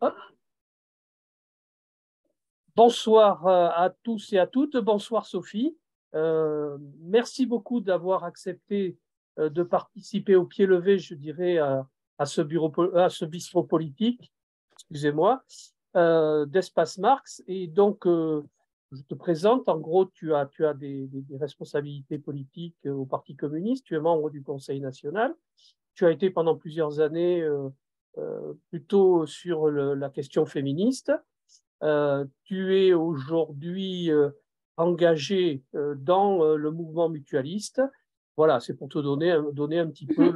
Hop. Bonsoir à tous et à toutes. Bonsoir Sophie. Merci beaucoup d'avoir accepté de participer au pied levé, je dirais, à ce bistrot politique, excusez-moi, d'Espace Marx. Et donc, je te présente. En gros, tu as des responsabilités politiques au Parti communiste. Tu es membre du Conseil national. Tu as été pendant plusieurs années plutôt sur la question féministe. Tu es aujourd'hui engagé dans le mouvement mutualiste. Voilà, c'est pour te donner un petit peu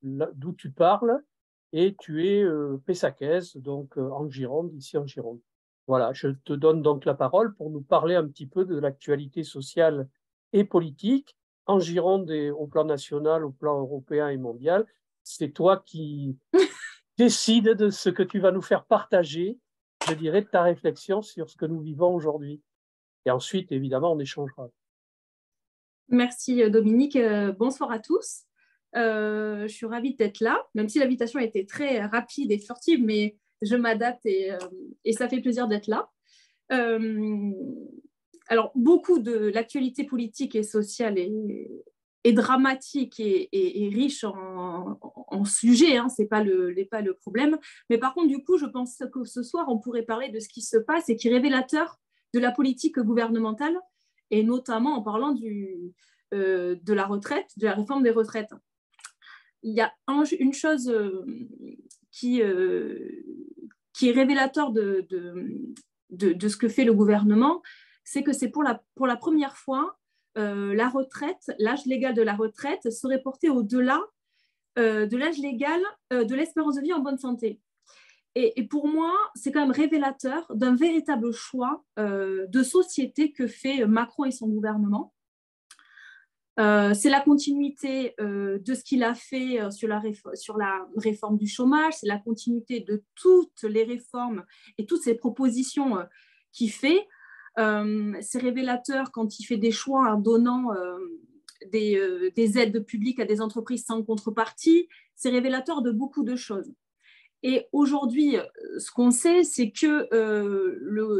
d'où tu parles. Et tu es Pessaquès, donc en Gironde, ici en Gironde. Voilà, je te donne donc la parole pour nous parler un petit peu de l'actualité sociale et politique en Gironde et au plan national, au plan européen et mondial. C'est toi qui décides de ce que tu vas nous faire partager, je dirais, de ta réflexion sur ce que nous vivons aujourd'hui. Et ensuite, évidemment, on échangera. Merci Dominique. Bonsoir à tous. Je suis ravie d'être là, même si l'invitation a été très rapide et furtive, mais je m'adapte et ça fait plaisir d'être là. Alors, beaucoup de l'actualité politique et sociale est dramatique et riche en sujets, hein, c'est pas le problème. Mais par contre, du coup, je pense que ce soir, on pourrait parler de ce qui se passe et qui est révélateur de la politique gouvernementale, et notamment en parlant de la retraite, de la réforme des retraites. Il y a une chose qui est révélateur de ce que fait le gouvernement, c'est que c'est pour la première fois, la retraite, l'âge légal de la retraite serait porté au-delà de l'âge légal de l'espérance de vie en bonne santé. Et pour moi, c'est quand même révélateur d'un véritable choix de société que fait Macron et son gouvernement. C'est la continuité de ce qu'il a fait sur la réforme du chômage, c'est la continuité de toutes les réformes et toutes ces propositions qu'il fait. C'est révélateur quand il fait des choix en donnant des aides publiques à des entreprises sans contrepartie. C'est révélateur de beaucoup de choses. Et aujourd'hui, ce qu'on sait, c'est que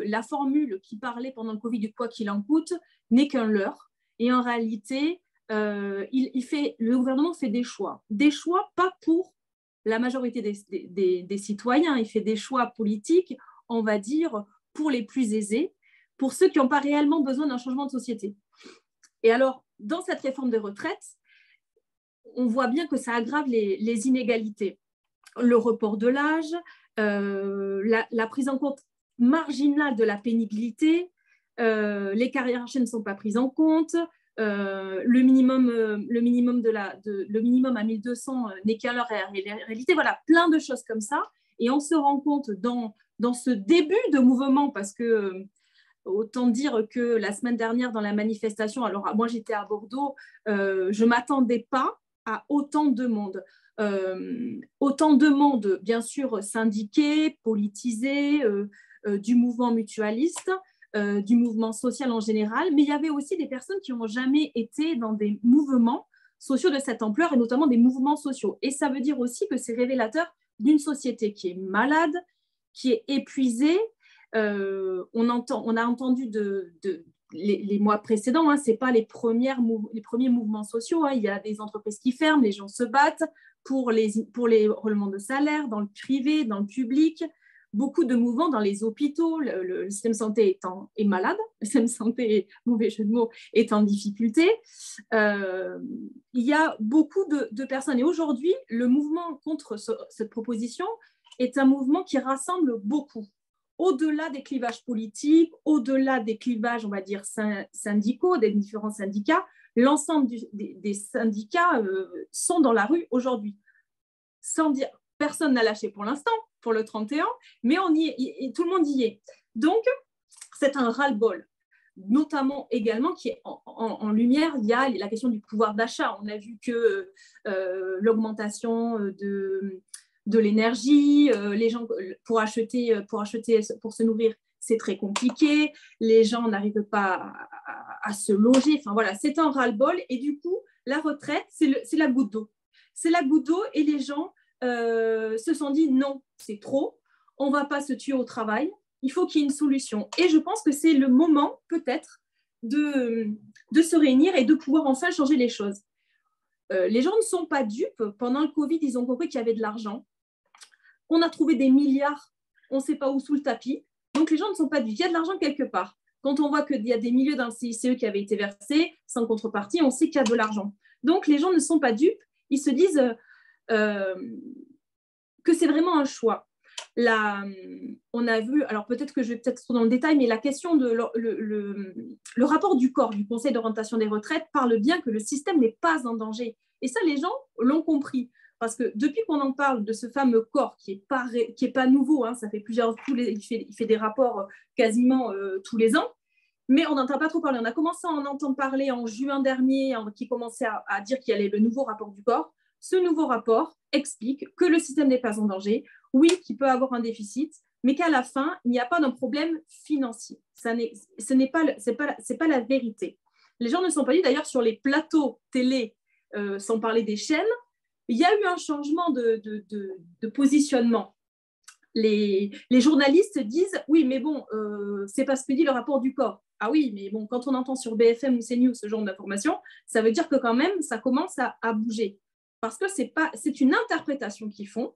la formule qui parlait pendant le Covid du quoi qu'il en coûte n'est qu'un leurre. Et en réalité, le gouvernement fait des choix pas pour la majorité des citoyens, il fait des choix politiques, on va dire, pour les plus aisés, pour ceux qui n'ont pas réellement besoin d'un changement de société. Et alors, dans cette réforme des retraites, on voit bien que ça aggrave les inégalités. Le report de l'âge, la prise en compte marginale de la pénibilité, les carrières enchaînées ne sont pas prises en compte, le minimum à 1200 n'est qu'à leur réalité. Voilà, plein de choses comme ça. Et on se rend compte dans ce début de mouvement, parce que autant dire que la semaine dernière dans la manifestation, alors moi j'étais à Bordeaux, je ne m'attendais pas à autant de monde. Autant de monde, bien sûr, syndiqué, politisé, du mouvement mutualiste, du mouvement social en général, mais il y avait aussi des personnes qui n'ont jamais été dans des mouvements sociaux de cette ampleur, et notamment des mouvements sociaux. Et ça veut dire aussi que c'est révélateur d'une société qui est malade, qui est épuisée. On a entendu les mois précédents, hein, ce n'est pas les premiers mouvements sociaux, hein. Il y a des entreprises qui ferment, les gens se battent pour les relèvements de salaire, dans le privé, dans le public, beaucoup de mouvements dans les hôpitaux, le système de santé est malade, le système de santé, mauvais jeu de mots, est en difficulté. Il y a beaucoup de personnes. Et aujourd'hui, le mouvement contre cette proposition est un mouvement qui rassemble beaucoup. Au-delà des clivages politiques, au-delà des clivages, on va dire, syndicaux, des différents syndicats, l'ensemble des syndicats sont dans la rue aujourd'hui. Sans dire, personne n'a lâché pour l'instant, pour le 31, mais tout le monde y est. Donc, c'est un ras-le-bol. Notamment également, qui est en lumière, il y a la question du pouvoir d'achat. On a vu que l'augmentation de l'énergie, les gens pour se nourrir, c'est très compliqué, les gens n'arrivent pas à se loger, enfin voilà, c'est un ras-le-bol, et du coup, la retraite, c'est la goutte d'eau. C'est la goutte d'eau, et les gens se sont dit non, c'est trop, on ne va pas se tuer au travail, il faut qu'il y ait une solution. Et je pense que c'est le moment, peut-être, de se réunir et de pouvoir enfin changer les choses. Les gens ne sont pas dupes. Pendant le Covid, ils ont compris qu'il y avait de l'argent. On a trouvé des milliards, on ne sait pas où, sous le tapis. Donc, les gens ne sont pas dupes. Il y a de l'argent quelque part. Quand on voit qu'il y a des milliers dans le CICE qui avaient été versés sans contrepartie, on sait qu'il y a de l'argent. Donc, les gens ne sont pas dupes. Ils se disent que c'est vraiment un choix. On a vu, alors peut-être que je vais peut-être trop dans le détail, mais la question de le rapport du corps du Conseil d'orientation des retraites parle bien que le système n'est pas en danger. Et ça, les gens l'ont compris. Parce que depuis qu'on en parle de ce fameux corps qui est pas nouveau, hein, ça fait il fait des rapports quasiment tous les ans, mais on n'entend pas trop parler. On a commencé à en entendre parler en juin dernier, qui commençait à dire qu'il y avait le nouveau rapport du corps. Ce nouveau rapport explique que le système n'est pas en danger, oui, qu'il peut avoir un déficit, mais qu'à la fin, il n'y a pas d'un problème financier. Ce n'est pas la vérité. Les gens ne sont pas dit, d'ailleurs, sur les plateaux télé, sans parler des chaînes, il y a eu un changement de positionnement. Les journalistes disent, oui, mais bon, c'est pas ce que dit le rapport du corps. Ah oui, mais bon, quand on entend sur BFM ou CNews ce genre d'informations, ça veut dire que quand même, ça commence à bouger. Parce que c'est une interprétation qu'ils font.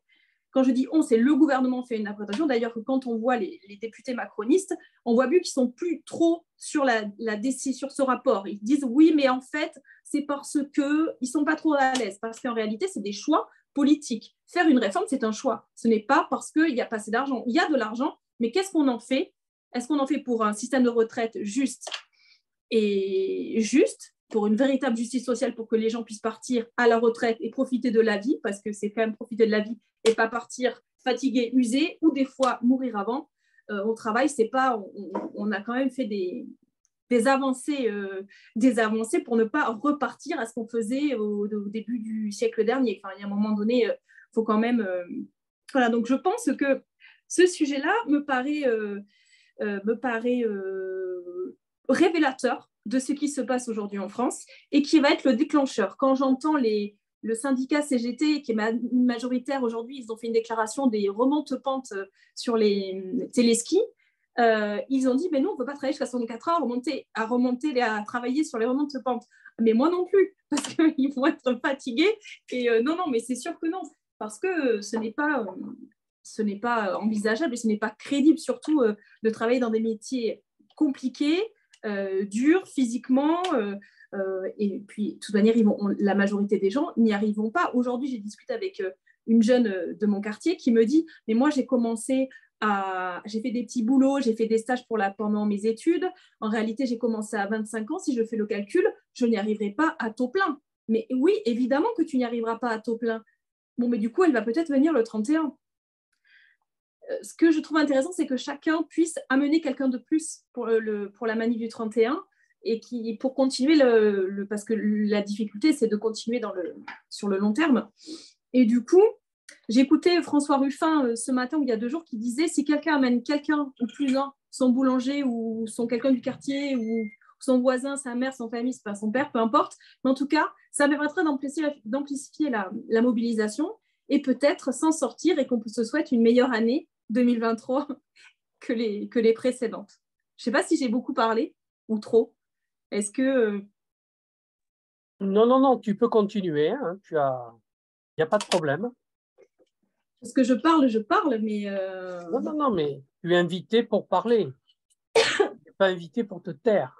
Quand je dis on, c'est le gouvernement fait une interprétation. D'ailleurs, quand on voit les députés macronistes, on voit bien qu'ils ne sont plus trop sur la décision, sur ce rapport. Ils disent oui, mais en fait, c'est parce qu'ils ne sont pas trop à l'aise. Parce qu'en réalité, c'est des choix politiques. Faire une réforme, c'est un choix. Ce n'est pas parce qu'il n'y a pas assez d'argent. Il y a de l'argent, mais qu'est-ce qu'on en fait? Est-ce qu'on en fait pour un système de retraite juste pour une véritable justice sociale, pour que les gens puissent partir à la retraite et profiter de la vie, parce que c'est quand même profiter de la vie et pas partir fatigué, usé, ou des fois mourir avant. Au travail, c'est pas, on a quand même fait des avancées pour ne pas repartir à ce qu'on faisait au début du siècle dernier. Enfin, il y a un moment donné, il faut quand même... Voilà, donc je pense que ce sujet-là me paraît révélateur de ce qui se passe aujourd'hui en France et qui va être le déclencheur. Quand j'entends le syndicat CGT, qui est majoritaire aujourd'hui, ils ont fait une déclaration des remontes-pentes sur les téléskis. Ils ont dit, mais nous, on ne peut pas travailler jusqu'à 64 heures, à travailler sur les remontes-pentes. Mais moi non plus, parce qu'ils vont être fatigués. Et non, mais c'est sûr que non, parce que ce n'est pas envisageable et ce n'est pas crédible, surtout de travailler dans des métiers compliqués, durs physiquement, et puis de toute manière, la majorité des gens n'y arriveront pas. Aujourd'hui, j'ai discuté avec une jeune de mon quartier qui me dit, mais moi j'ai fait des petits boulots, j'ai fait des stages pendant mes études. En réalité, j'ai commencé à 25 ans. Si je fais le calcul, je n'y arriverai pas à taux plein. Mais oui, évidemment que tu n'y arriveras pas à taux plein. Bon, mais du coup, elle va peut-être venir le 31. Ce que je trouve intéressant, c'est que chacun puisse amener quelqu'un de plus pour la manif du 31 et pour continuer parce que la difficulté, c'est de continuer sur le long terme. Et du coup, j'ai écouté François Ruffin ce matin ou il y a 2 jours qui disait si quelqu'un amène quelqu'un ou plus un, son boulanger ou quelqu'un du quartier ou son voisin, sa mère, son famille, c'est pas son père, peu importe, mais en tout cas, ça permettrait d'amplifier la mobilisation et peut-être s'en sortir et qu'on se souhaite une meilleure année 2023 que les précédentes. Je ne sais pas si j'ai beaucoup parlé ou trop. Est-ce que... Non, tu peux continuer. Hein. Il n'y a pas de problème. Parce que je parle, mais... Non, mais tu es invité pour parler. Tu n'es pas invité pour te taire.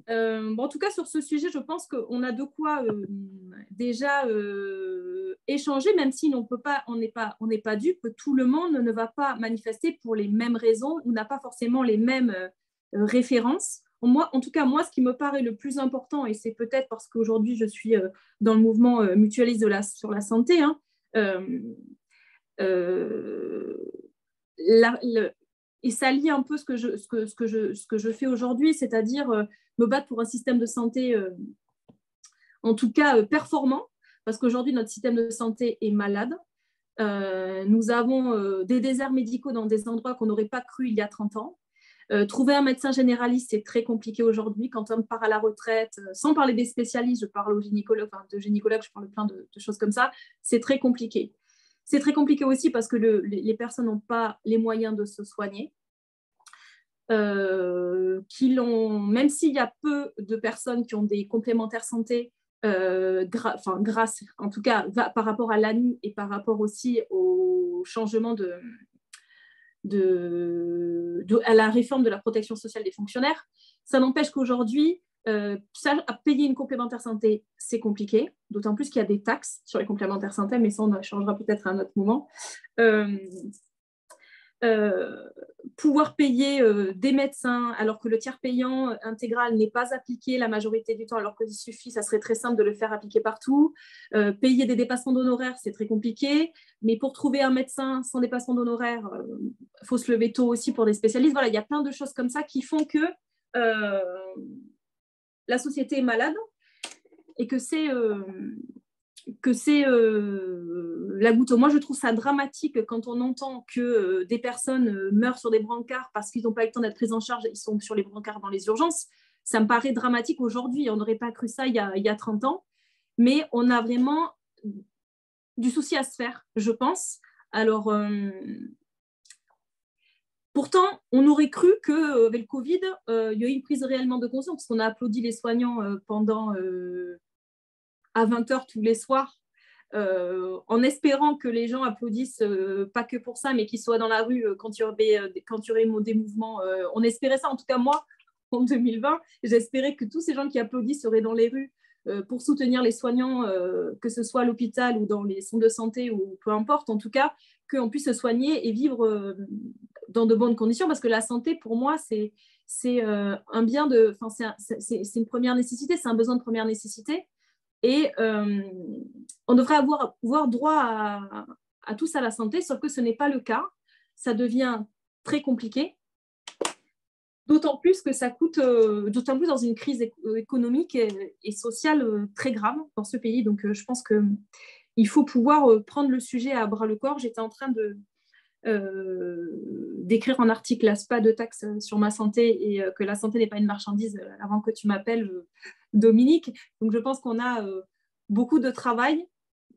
En tout cas, sur ce sujet, je pense qu'on a de quoi déjà échanger, même si on n'est pas dupe, tout le monde ne va pas manifester pour les mêmes raisons ou n'a pas forcément les mêmes références. En tout cas, moi, ce qui me paraît le plus important, et c'est peut-être parce qu'aujourd'hui, je suis dans le mouvement mutualiste sur la santé, hein, et ça lie un peu ce que je fais aujourd'hui, c'est-à-dire me battre pour un système de santé, en tout cas performant, parce qu'aujourd'hui, notre système de santé est malade. Nous avons des déserts médicaux dans des endroits qu'on n'aurait pas cru il y a 30 ans. Trouver un médecin généraliste, c'est très compliqué aujourd'hui. Quand on part à la retraite, sans parler des spécialistes, je parle aux gynécologues, de gynécologues, je parle plein de choses comme ça, c'est très compliqué. C'est très compliqué aussi parce que les personnes n'ont pas les moyens de se soigner. Même s'il y a peu de personnes qui ont des complémentaires santé, grâce, en tout cas, par rapport à l'ANU et par rapport aussi au changement à la réforme de la protection sociale des fonctionnaires, ça n'empêche qu'aujourd'hui, payer une complémentaire santé, c'est compliqué, d'autant plus qu'il y a des taxes sur les complémentaires santé, mais ça, on en changera peut-être à un autre moment. Pouvoir payer des médecins alors que le tiers payant intégral n'est pas appliqué la majorité du temps, alors qu'il suffit, ça serait très simple de le faire appliquer partout. Payer des dépassements d'honoraires, c'est très compliqué, mais pour trouver un médecin sans dépassement d'honoraires, il faut se lever tôt aussi pour des spécialistes. Voilà, il y a plein de choses comme ça qui font que la société est malade et que c'est la goutte. Moi, je trouve ça dramatique quand on entend que des personnes meurent sur des brancards parce qu'ils n'ont pas eu le temps d'être pris en charge, ils sont sur les brancards dans les urgences. Ça me paraît dramatique aujourd'hui. On n'aurait pas cru ça il y a 30 ans. Mais on a vraiment du souci à se faire, je pense. Alors, pourtant, on aurait cru qu'avec le Covid, il y a eu une prise réellement de conscience, parce qu'on a applaudi les soignants pendant à 20h tous les soirs, en espérant que les gens applaudissent, pas que pour ça, mais qu'ils soient dans la rue quand il y aurait des mouvements. On espérait ça, en tout cas moi, en 2020, j'espérais que tous ces gens qui applaudissent seraient dans les rues pour soutenir les soignants, que ce soit à l'hôpital ou dans les centres de santé ou peu importe, en tout cas, qu'on puisse se soigner et vivre dans de bonnes conditions, parce que la santé, pour moi, c'est un bien c'est une première nécessité, c'est un besoin de première nécessité. Et on devrait avoir droit à tous à la santé, sauf que ce n'est pas le cas. Ça devient très compliqué, d'autant plus que ça coûte, d'autant plus dans une crise économique et sociale très grave dans ce pays. Donc, je pense qu'il faut pouvoir prendre le sujet à bras le corps. J'étais en train d'écrire un article à pas de taxes sur ma santé et que la santé n'est pas une marchandise avant que tu m'appelles, Dominique. Donc, je pense qu'on a beaucoup de travail,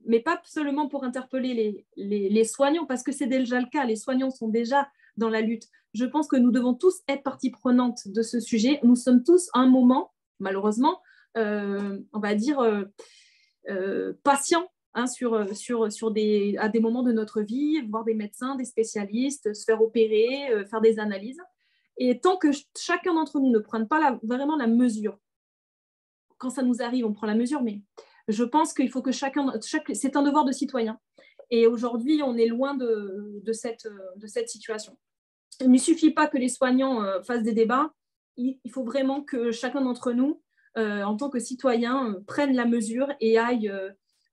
mais pas seulement pour interpeller les soignants, parce que c'est déjà le cas. Les soignants sont déjà dans la lutte. Je pense que nous devons tous être partie prenante de ce sujet. Nous sommes tous à un moment, malheureusement, on va dire, patients à des moments de notre vie, voir des médecins, des spécialistes, se faire opérer, faire des analyses. Et tant que chacun d'entre nous ne prenne pas vraiment la mesure, quand ça nous arrive, on prend la mesure, mais je pense qu'il faut que c'est un devoir de citoyen. Et aujourd'hui, on est loin de cette situation. Il ne suffit pas que les soignants fassent des débats. Il faut vraiment que chacun d'entre nous, en tant que citoyen, prenne la mesure et aille.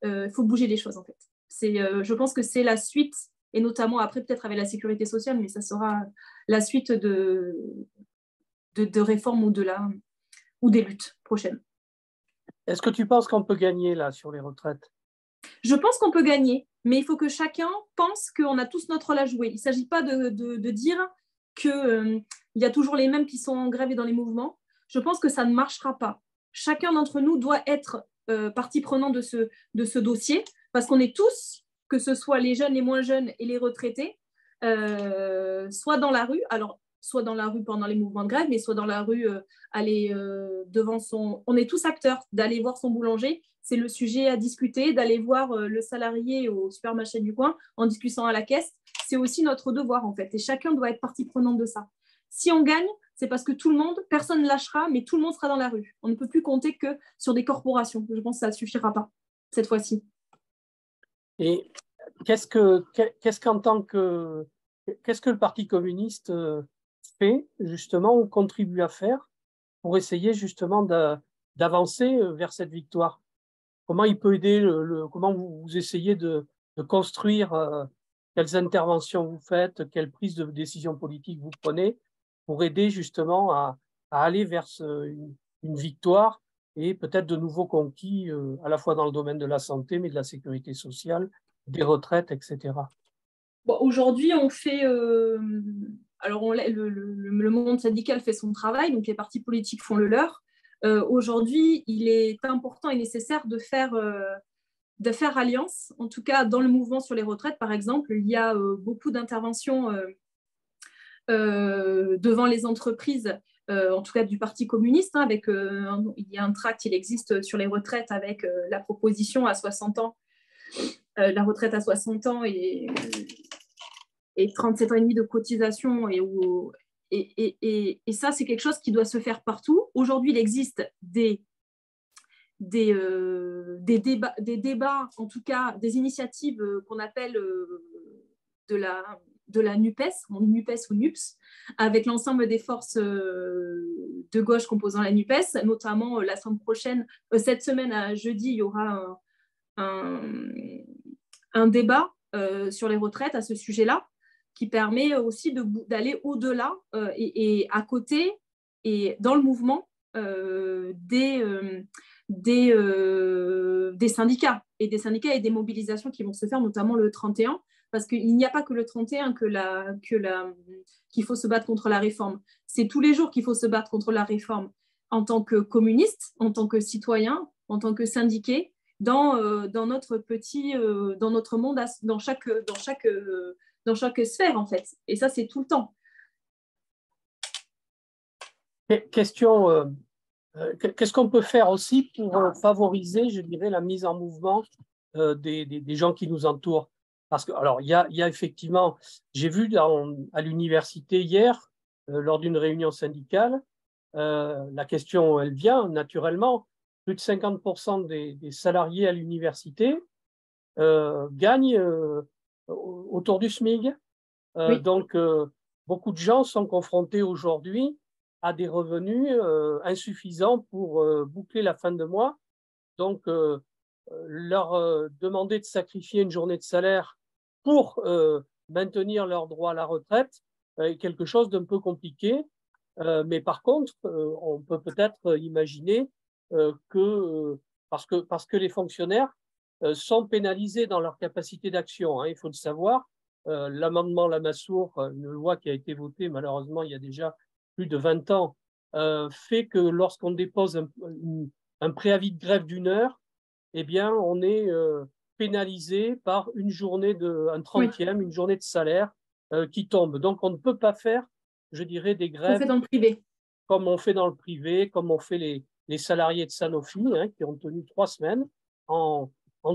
Il faut bouger les choses, en fait. Je pense que c'est la suite, et notamment après, peut-être avec la sécurité sociale, mais ça sera la suite de réformes ou des luttes prochaines. Est-ce que tu penses qu'on peut gagner là sur les retraites? Je pense qu'on peut gagner, mais il faut que chacun pense qu'on a tous notre rôle à jouer. Il ne s'agit pas de dire qu'il y a toujours les mêmes qui sont en grève et dans les mouvements. Je pense que ça ne marchera pas. Chacun d'entre nous doit être partie prenante de ce dossier, parce qu'on est tous, que ce soit les jeunes, les moins jeunes et les retraités, soit dans la rue, alors soit dans la rue pendant les mouvements de grève, mais soit dans la rue, aller devant On est tous acteurs, d'aller voir son boulanger, c'est le sujet à discuter, d'aller voir le salarié au supermarché du coin en discutant à la caisse, c'est aussi notre devoir en fait, et chacun doit être partie prenante de ça. Si on gagne, c'est parce que personne ne lâchera, mais tout le monde sera dans la rue. On ne peut plus compter que sur des corporations. Je pense que ça ne suffira pas cette fois-ci. Et qu'est-ce que le Parti communiste fait justement ou contribue à faire pour essayer justement d'avancer vers cette victoire? Comment il peut aider comment vous essayez de construire, quelles interventions vous faites, quelles prises de décision politique vous prenez pour aider justement à aller vers une victoire et peut-être de nouveaux conquis, à la fois dans le domaine de la santé, mais de la sécurité sociale, des retraites, etc. Bon, aujourd'hui, on fait... alors, le monde syndical fait son travail, donc les partis politiques font le leur. Aujourd'hui, il est important et nécessaire de faire de faire alliance. En tout cas, dans le mouvement sur les retraites, par exemple, il y a beaucoup d'interventions devant les entreprises, en tout cas du Parti communiste, hein, avec, il y a un tract, il existe sur les retraites avec la proposition à 60 ans, la retraite à 60 ans et 37 ans et demi de cotisation. Et ça, c'est quelque chose qui doit se faire partout. Aujourd'hui, il existe des débats, en tout cas des initiatives qu'on appelle de la NUPES, NUPES ou NUPS, avec l'ensemble des forces de gauche composant la NUPES, notamment la semaine prochaine, cette semaine à jeudi, il y aura un débat sur les retraites à ce sujet-là, qui permet aussi d'aller au-delà et à côté et dans le mouvement des syndicats et des mobilisations qui vont se faire notamment le 31, parce qu'il n'y a pas que le 31 qu'il faut se battre contre la réforme. C'est tous les jours qu'il faut se battre contre la réforme en tant que communiste, en tant que citoyen, en tant que syndiqué, dans notre monde, dans chaque sphère, en fait. Et ça, c'est tout le temps. Question, qu'est-ce qu'on peut faire aussi pour favoriser, je dirais, la mise en mouvement des gens qui nous entourent? Parce que, alors, il y a effectivement, j'ai vu à l'université hier, lors d'une réunion syndicale, la question, elle vient naturellement. Plus de 50% des salariés à l'université gagnent autour du SMIC. Oui. Donc, beaucoup de gens sont confrontés aujourd'hui à des revenus insuffisants pour boucler la fin de mois. Donc, leur demander de sacrifier une journée de salaire pour maintenir leur droit à la retraite est quelque chose d'un peu compliqué. Mais par contre, on peut peut-être imaginer parce que les fonctionnaires sont pénalisés dans leur capacité d'action, hein, il faut le savoir. L'amendement Lamassoure, une loi qui a été votée malheureusement il y a déjà plus de 20 ans, fait que lorsqu'on dépose un préavis de grève d'1 heure, eh bien, on est pénalisé par une journée un 30e, une journée de salaire qui tombe. Donc, on ne peut pas faire, je dirais, des grèves on fait dans le privé. Comme on fait dans le privé, comme on fait les salariés de Sanofi, hein, qui ont tenu 3 semaines en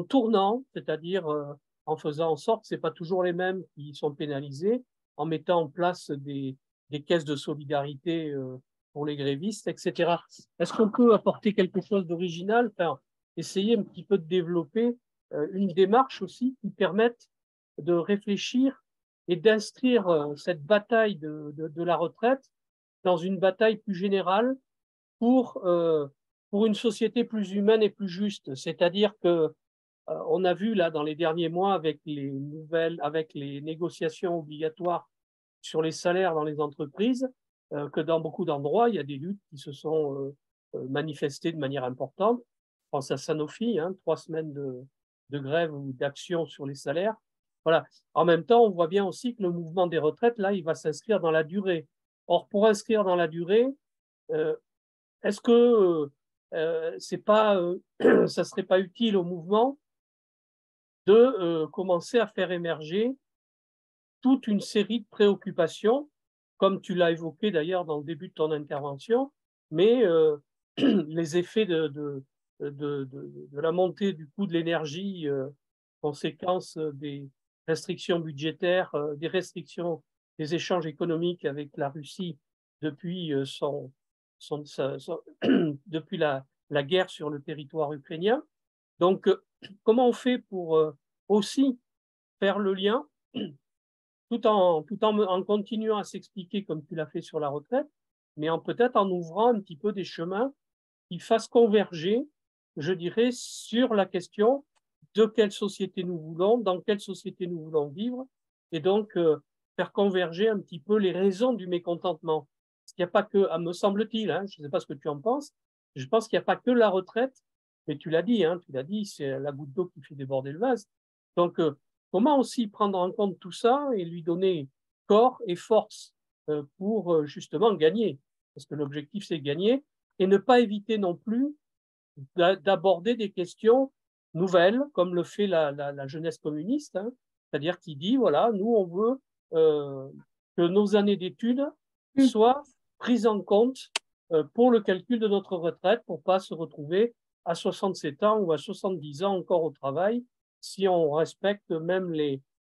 tournant, c'est-à-dire en faisant en sorte que ce n'est pas toujours les mêmes qui sont pénalisés, en mettant en place des caisses de solidarité pour les grévistes, etc. Est-ce qu'on peut apporter quelque chose d'original, enfin, essayer un petit peu de développer une démarche aussi qui permette de réfléchir et d'inscrire cette bataille de la retraite dans une bataille plus générale pour une société plus humaine et plus juste. C'est-à-dire que on a vu là dans les derniers mois avec les négociations obligatoires sur les salaires dans les entreprises, que dans beaucoup d'endroits, il y a des luttes qui se sont manifestées de manière importante. Je pense à Sanofi, hein, 3 semaines de grève ou d'action sur les salaires. Voilà. En même temps, on voit bien aussi que le mouvement des retraites, là, il va s'inscrire dans la durée. Or, pour inscrire dans la durée, est-ce que ça serait pas utile au mouvement de commencer à faire émerger toute une série de préoccupations, comme tu l'as évoqué d'ailleurs dans le début de ton intervention, mais les effets de la montée du coût de l'énergie, conséquence des restrictions budgétaires, des restrictions des échanges économiques avec la Russie depuis, depuis la guerre sur le territoire ukrainien. Donc, comment on fait pour aussi faire le lien tout en continuant à s'expliquer comme tu l'as fait sur la retraite, mais peut-être en ouvrant un petit peu des chemins qui fassent converger, je dirais, sur la question de quelle société nous voulons, dans quelle société nous voulons vivre, et donc faire converger un petit peu les raisons du mécontentement. Parce qu'il n'y a pas que, me semble-t-il, hein, je ne sais pas ce que tu en penses, je pense qu'il n'y a pas que la retraite, mais tu l'as dit, c'est la goutte d'eau qui fait déborder le vase. Donc, comment aussi prendre en compte tout ça et lui donner corps et force pour justement gagner? Parce que l'objectif, c'est gagner et ne pas éviter non plus d'aborder des questions nouvelle, comme le fait la jeunesse communiste, hein, c'est-à-dire qui dit, voilà, nous, on veut que nos années d'études soient prises en compte pour le calcul de notre retraite, pour ne pas se retrouver à 67 ans ou à 70 ans encore au travail, si on respecte même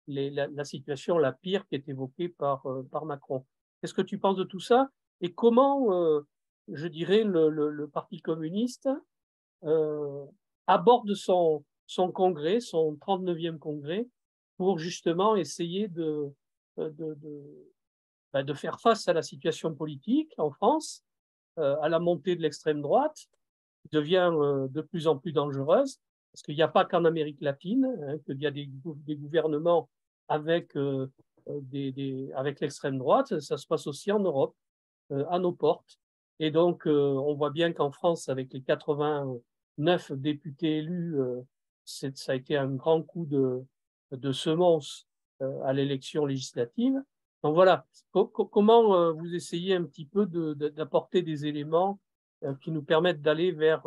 la situation la pire qui est évoquée par Macron. Qu'est-ce que tu penses de tout ça? Et comment, je dirais, le Parti communiste aborde son congrès, son 39e congrès, pour justement essayer de faire face à la situation politique en France, à la montée de l'extrême droite, qui devient de plus en plus dangereuse, parce qu'il n'y a pas qu'en Amérique latine, hein, qu'il y a des gouvernements avec, avec l'extrême droite, ça se passe aussi en Europe, à nos portes. Et donc, on voit bien qu'en France, avec les 89 députés élus, ça a été un grand coup de semonce à l'élection législative. Donc voilà, comment vous essayez un petit peu d'apporter des éléments qui nous permettent d'aller vers,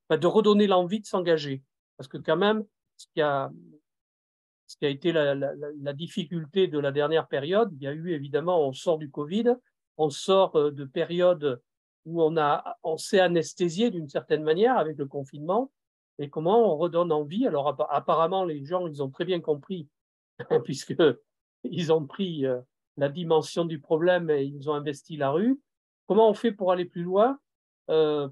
de redonner l'envie de s'engager. Parce que quand même, ce qui a été la difficulté de la dernière période, il y a eu évidemment, on sort du Covid, on sort de périodes où on s'est anesthésié d'une certaine manière avec le confinement, et comment on redonne envie. Alors apparemment, les gens, ils ont très bien compris, puisqu'ils ont pris la dimension du problème et ils ont investi la rue. Comment on fait pour aller plus loin,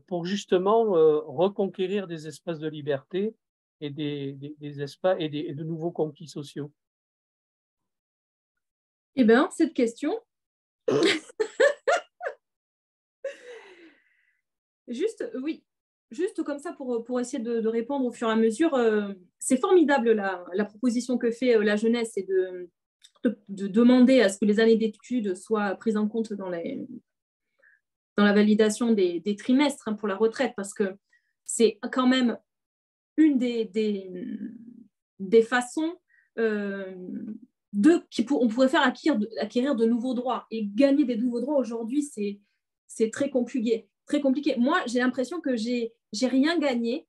pour justement reconquérir des espaces de liberté et des espaces et de nouveaux conquis sociaux? Eh bien, cette question, oui, juste comme ça pour essayer de répondre au fur et à mesure, c'est formidable la proposition que fait la jeunesse et de demander à ce que les années d'études soient prises en compte dans la validation des trimestres, hein, pour la retraite, parce que c'est quand même une des façons on pourrait faire acquérir de nouveaux droits. Et gagner des nouveaux droits aujourd'hui, c'est très compliqué. Très compliqué. Moi, j'ai l'impression que j'ai rien gagné.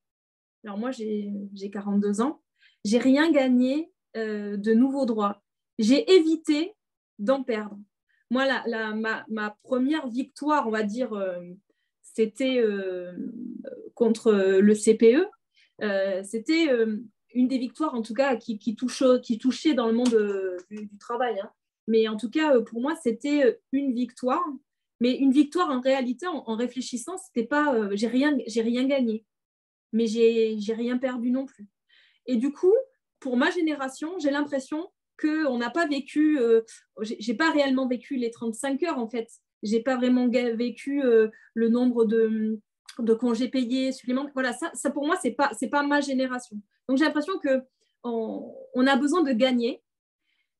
Alors moi, j'ai 42 ans. J'ai rien gagné de nouveaux droits. J'ai évité d'en perdre. Moi, ma première victoire, on va dire, c'était contre le CPE. C'était une des victoires, en tout cas, qui touchait dans le monde du travail. Hein. Mais en tout cas, pour moi, c'était une victoire. Mais une victoire, en réalité, en réfléchissant, c'était pas, j'ai rien gagné, mais j'ai rien perdu non plus. Et du coup, pour ma génération, j'ai l'impression qu'on n'a pas vécu, j'ai pas réellement vécu les 35 heures, en fait. J'ai pas vraiment vécu le nombre de congés payés supplémentaires. Voilà, ça pour moi, c'est pas ma génération. Donc j'ai l'impression qu'on a besoin de gagner,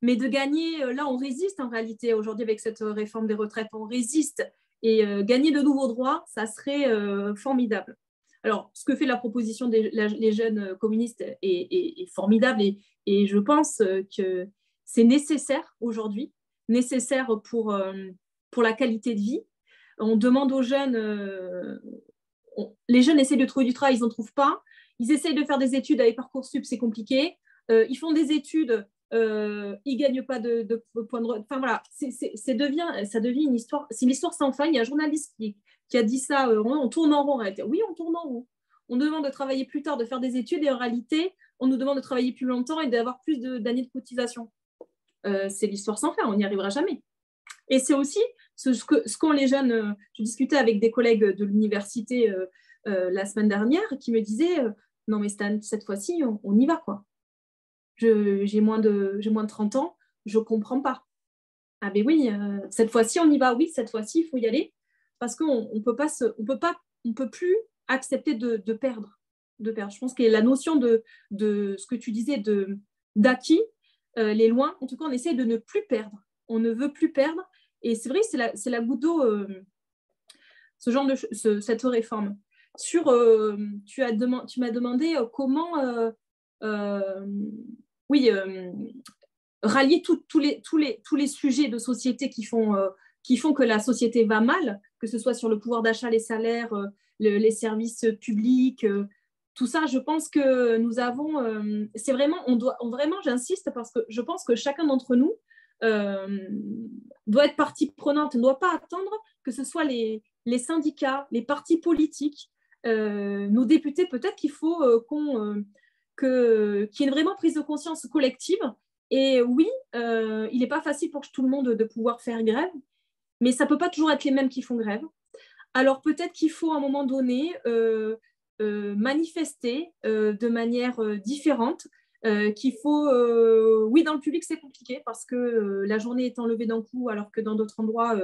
mais de gagner, là, on résiste en réalité aujourd'hui avec cette réforme des retraites, on résiste. Et gagner de nouveaux droits, ça serait formidable. Alors, ce que fait la proposition des jeunes communistes est formidable et je pense que c'est nécessaire aujourd'hui, nécessaire pour la qualité de vie. On demande aux jeunes, les jeunes essayent de trouver du travail, ils n'en trouvent pas. Ils essayent de faire des études avec Parcoursup, c'est compliqué. Ils font des études, ils ne gagnent pas de points de... Enfin voilà, ça devient une histoire, c'est une histoire sans fin. Il y a un journaliste qui a dit ça, on tourne en rond en réalité. Oui, on tourne en rond. On demande de travailler plus tard, de faire des études, et en réalité, on nous demande de travailler plus longtemps et d'avoir plus d'années de cotisation. C'est l'histoire sans fin, on n'y arrivera jamais. Et c'est aussi ce qu'ont les jeunes. Je discutais avec des collègues de l'université la semaine dernière qui me disaient non, mais cette fois-ci, on y va, quoi. J'ai moins de 30 ans, je ne comprends pas. Ah ben oui, cette fois-ci, on y va. Oui, cette fois-ci, il faut y aller parce qu'on ne peut plus accepter de perdre. Je pense que la notion de ce que tu disais d'acquis, les loin, en tout cas, on essaie de ne plus perdre. On ne veut plus perdre. Et c'est vrai, c'est la goutte d'eau, ce genre cette réforme. Tu m'as demandé comment rallier tous les sujets de société qui font que la société va mal, que ce soit sur le pouvoir d'achat, les salaires, les services publics, tout ça, je pense que nous avons, c'est vraiment, vraiment, j'insiste parce que je pense que chacun d'entre nous doit être partie prenante, ne doit pas attendre que ce soit les syndicats, les partis politiques, nos députés, peut-être qu'il faut qu'il y ait une vraiment prise de conscience collective. Et oui, il n'est pas facile pour tout le monde de pouvoir faire grève, mais ça ne peut pas toujours être les mêmes qui font grève. Alors peut-être qu'il faut à un moment donné manifester de manière différente, qu'il faut... oui, dans le public, c'est compliqué parce que la journée est enlevée d'un coup, alors que dans d'autres endroits,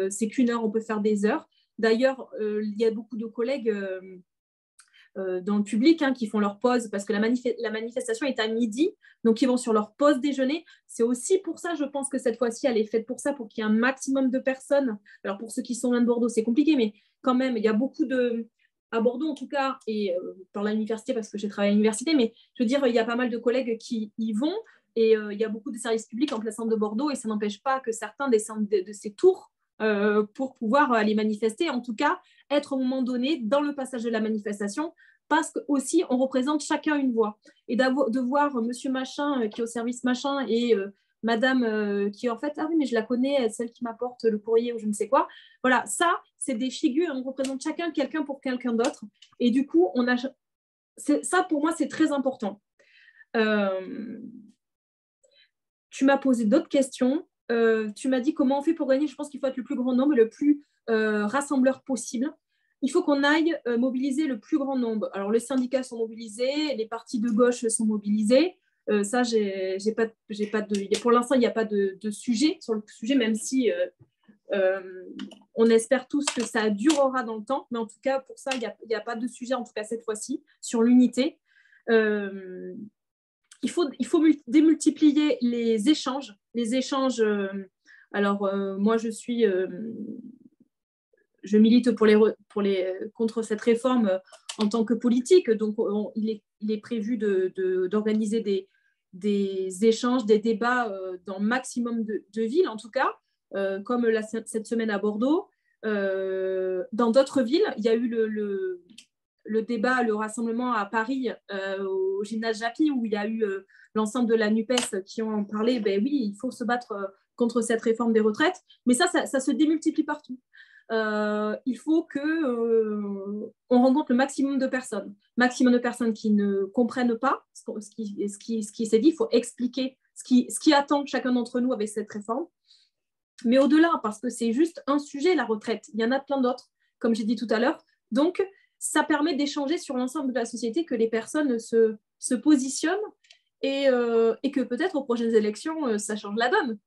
c'est qu'une heure, on peut faire des heures. D'ailleurs, il y a beaucoup de collègues dans le public qui font leur pause parce que la manifestation est à midi, donc ils vont sur leur pause déjeuner. C'est aussi pour ça, je pense que cette fois-ci, elle est faite pour ça, pour qu'il y ait un maximum de personnes. Alors pour ceux qui sont loin de Bordeaux, c'est compliqué, mais quand même, il y a beaucoup à Bordeaux en tout cas, et par l'université parce que j'ai travaillé à l'université, mais je veux dire, il y a pas mal de collègues qui y vont, et il y a beaucoup de services publics en plein centre de Bordeaux, et ça n'empêche pas que certains descendent de ces tours pour pouvoir aller manifester, en tout cas être au moment donné dans le passage de la manifestation, parce que aussi on représente chacun une voix. Et de voir monsieur machin qui est au service machin et madame qui en fait, ah oui mais je la connais, celle qui m'apporte le courrier ou je ne sais quoi, voilà, ça c'est des figures, on représente chacun quelqu'un pour quelqu'un d'autre, et du coup ça pour moi c'est très important. Tu m'as posé d'autres questions. Tu m'as dit comment on fait pour gagner. Je pense qu'il faut être le plus grand nombre, le plus rassembleur possible. Il faut qu'on aille mobiliser le plus grand nombre. Alors, les syndicats sont mobilisés, les partis de gauche sont mobilisés. Ça, pour l'instant, il n'y a pas de sujet sur le sujet, même si on espère tous que ça durera dans le temps. Mais en tout cas, pour ça, il n'y a pas de sujet, en tout cas cette fois-ci, sur l'unité. Il faut démultiplier les échanges. Moi, je milite contre cette réforme en tant que politique. Donc, il est prévu d'organiser des échanges, des débats dans maximum de villes, en tout cas, comme cette semaine à Bordeaux. Dans d'autres villes, il y a eu le débat, le rassemblement à Paris, au gymnase Japy, où il y a eu l'ensemble de la NUPES qui ont parlé, ben oui, il faut se battre contre cette réforme des retraites, mais ça se démultiplie partout. Il faut qu'on rencontre le maximum de personnes qui ne comprennent pas ce qui s'est dit. Il faut expliquer ce qui attend chacun d'entre nous avec cette réforme. Mais au-delà, parce que c'est juste un sujet, la retraite, il y en a plein d'autres, comme j'ai dit tout à l'heure. Donc, ça permet d'échanger sur l'ensemble de la société, que les personnes se positionnent et que peut-être aux prochaines élections, ça change la donne.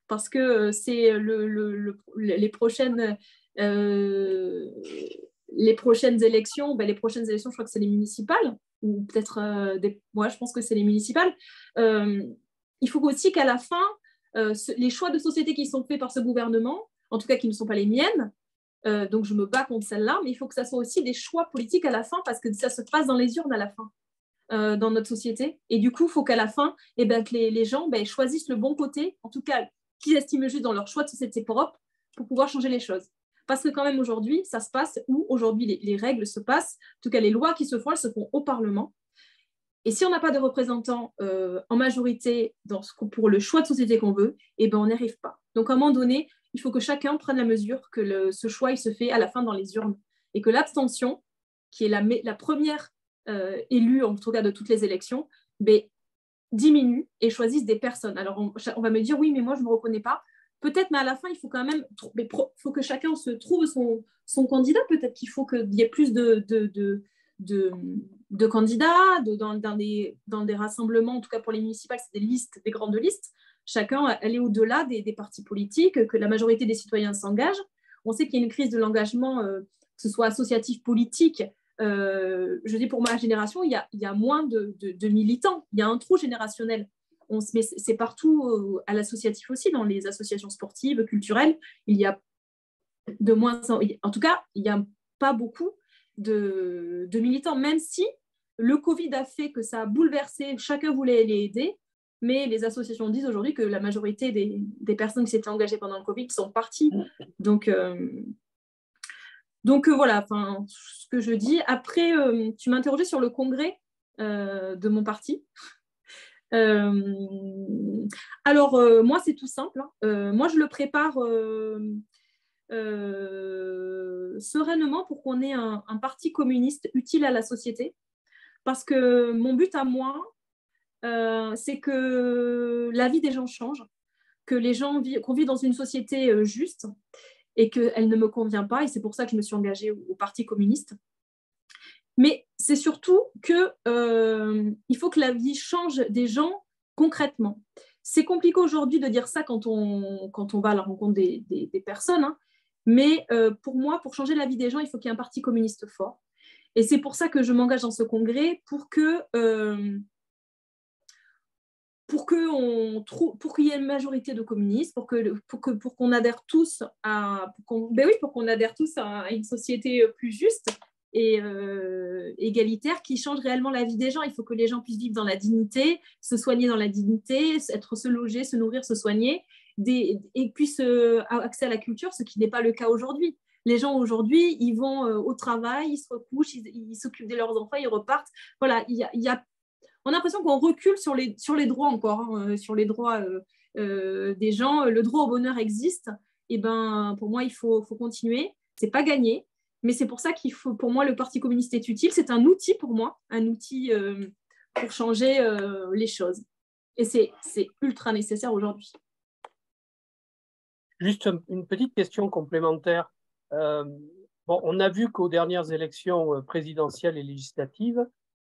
Parce que c'est les prochaines élections, je crois que c'est les municipales, ou peut-être je pense que c'est les municipales. Il faut aussi qu'à la fin, les choix de société qui sont faits par ce gouvernement, en tout cas qui ne sont pas les miennes, donc je me bats contre celle-là, mais il faut que ça soit aussi des choix politiques à la fin, parce que ça se passe dans les urnes à la fin, dans notre société. Et du coup, il faut qu'à la fin, que les gens choisissent le bon côté, en tout cas, qu'ils estiment juste dans leur choix de société propre, pour pouvoir changer les choses. Parce que quand même aujourd'hui, ça se passe où aujourd'hui les règles se passent, en tout cas les lois qui se font, elles se font au Parlement. Et si on n'a pas de représentants en majorité pour le choix de société qu'on veut, on n'y arrive pas. Donc à un moment donné, il faut que chacun prenne la mesure que ce choix il se fait à la fin dans les urnes, et que l'abstention, qui est la première élue en tout cas de toutes les élections, diminue et choisisse des personnes. Alors on va me dire oui, mais moi je ne me reconnais pas. Peut-être, mais à la fin, il faut quand même faut que chacun se trouve son candidat. Peut-être qu'il faut qu'il y ait plus de candidats dans des rassemblements, en tout cas pour les municipales, c'est des grandes listes. Chacun aller au-delà des partis politiques, que la majorité des citoyens s'engagent. On sait qu'il y a une crise de l'engagement, que ce soit associatif, politique. Je dis pour ma génération, il y a moins de militants. Il y a un trou générationnel. Mais c'est partout à l'associatif aussi, dans les associations sportives, culturelles. Il y a de moins en tout cas, il n'y a pas beaucoup de militants, même si le Covid a fait que ça a bouleversé, chacun voulait les aider, mais les associations disent aujourd'hui que la majorité des personnes qui s'étaient engagées pendant le Covid sont parties. Donc, Donc voilà, ce que je dis. Après, tu m'as interrogé sur le congrès de mon parti. Alors, moi, c'est tout simple. Hein. Moi, je le prépare sereinement pour qu'on ait un parti communiste utile à la société. Parce que mon but à moi, c'est que la vie des gens change, que les gens qu'on vit dans une société juste et qu'elle ne me convient pas. Et c'est pour ça que je me suis engagée au Parti communiste. Mais c'est surtout qu'il faut que la vie change des gens concrètement. C'est compliqué aujourd'hui de dire ça quand on va à la rencontre des personnes, hein. Mais pour moi, pour changer la vie des gens, il faut qu'il y ait un parti communiste fort. Et c'est pour ça que je m'engage dans ce congrès pour qu'il y ait une majorité de communistes, pour qu'on adhère tous pour qu'on adhère tous à une société plus juste et égalitaire qui change réellement la vie des gens. Il faut que les gens puissent vivre dans la dignité, se soigner dans la dignité, se loger, se nourrir, se soigner, et puissent avoir accès à la culture, ce qui n'est pas le cas aujourd'hui. Les gens aujourd'hui, ils vont au travail, ils se recouchent, ils s'occupent de leurs enfants, ils repartent. Voilà, on a l'impression qu'on recule sur les droits encore, hein, sur les droits des gens. Le droit au bonheur existe. Et ben, pour moi, il faut continuer. C'est pas gagné, mais c'est pour ça pour moi, le Parti communiste est utile. C'est un outil pour moi, un outil pour changer les choses. Et c'est ultra nécessaire aujourd'hui. Juste une petite question complémentaire. Bon, on a vu qu'aux dernières élections présidentielles et législatives,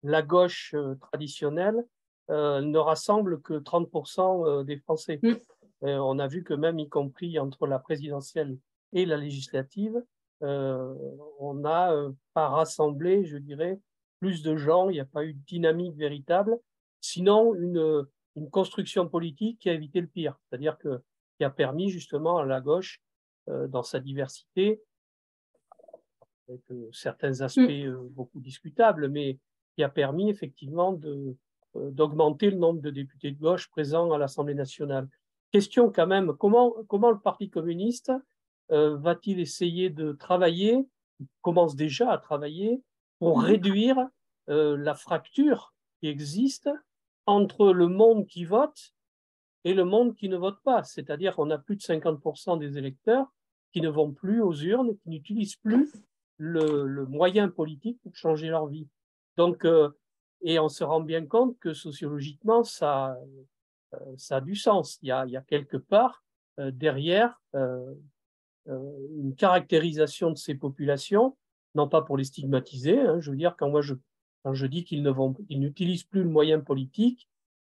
la gauche traditionnelle ne rassemble que 30% des Français. On a vu que même, y compris entre la présidentielle et la législative, on n'a pas rassemblé, je dirais, plus de gens, il n'y a pas eu de dynamique véritable, sinon une construction politique qui a évité le pire, c'est-à-dire qui a permis justement à la gauche, dans sa diversité, avec certains aspects beaucoup discutables, mais qui a permis effectivement d'augmenter le nombre de députés de gauche présents à l'Assemblée nationale. Question quand même, comment le Parti communiste va-t-il essayer de travailler, il commence déjà à travailler, pour réduire la fracture qui existe entre le monde qui vote et le monde qui ne vote pas. C'est-à-dire qu'on a plus de 50% des électeurs qui ne vont plus aux urnes, qui n'utilisent plus le moyen politique pour changer leur vie. Donc, et on se rend bien compte que sociologiquement, ça a du sens. Il y a quelque part derrière une caractérisation de ces populations, non pas pour les stigmatiser, hein, je veux dire, quand je dis qu'ils n'utilisent plus le moyen politique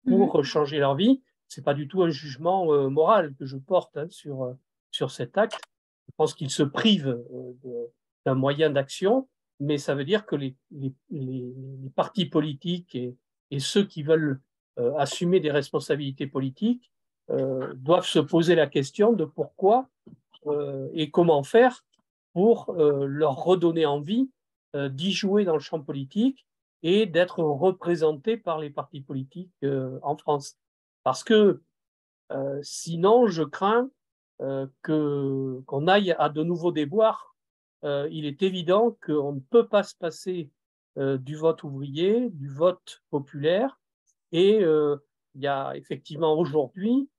pour changer leur vie, c'est pas du tout un jugement moral que je porte hein, sur cet acte. Je pense qu'ils se privent d'un moyen d'action, mais ça veut dire que les partis politiques et ceux qui veulent assumer des responsabilités politiques doivent se poser la question de pourquoi et comment faire pour leur redonner envie d'y jouer dans le champ politique et d'être représentés par les partis politiques en France. Parce que sinon, je crains qu'on aille à de nouveaux déboires. Il est évident qu'on ne peut pas se passer du vote ouvrier, du vote populaire, et il y a effectivement aujourd'hui,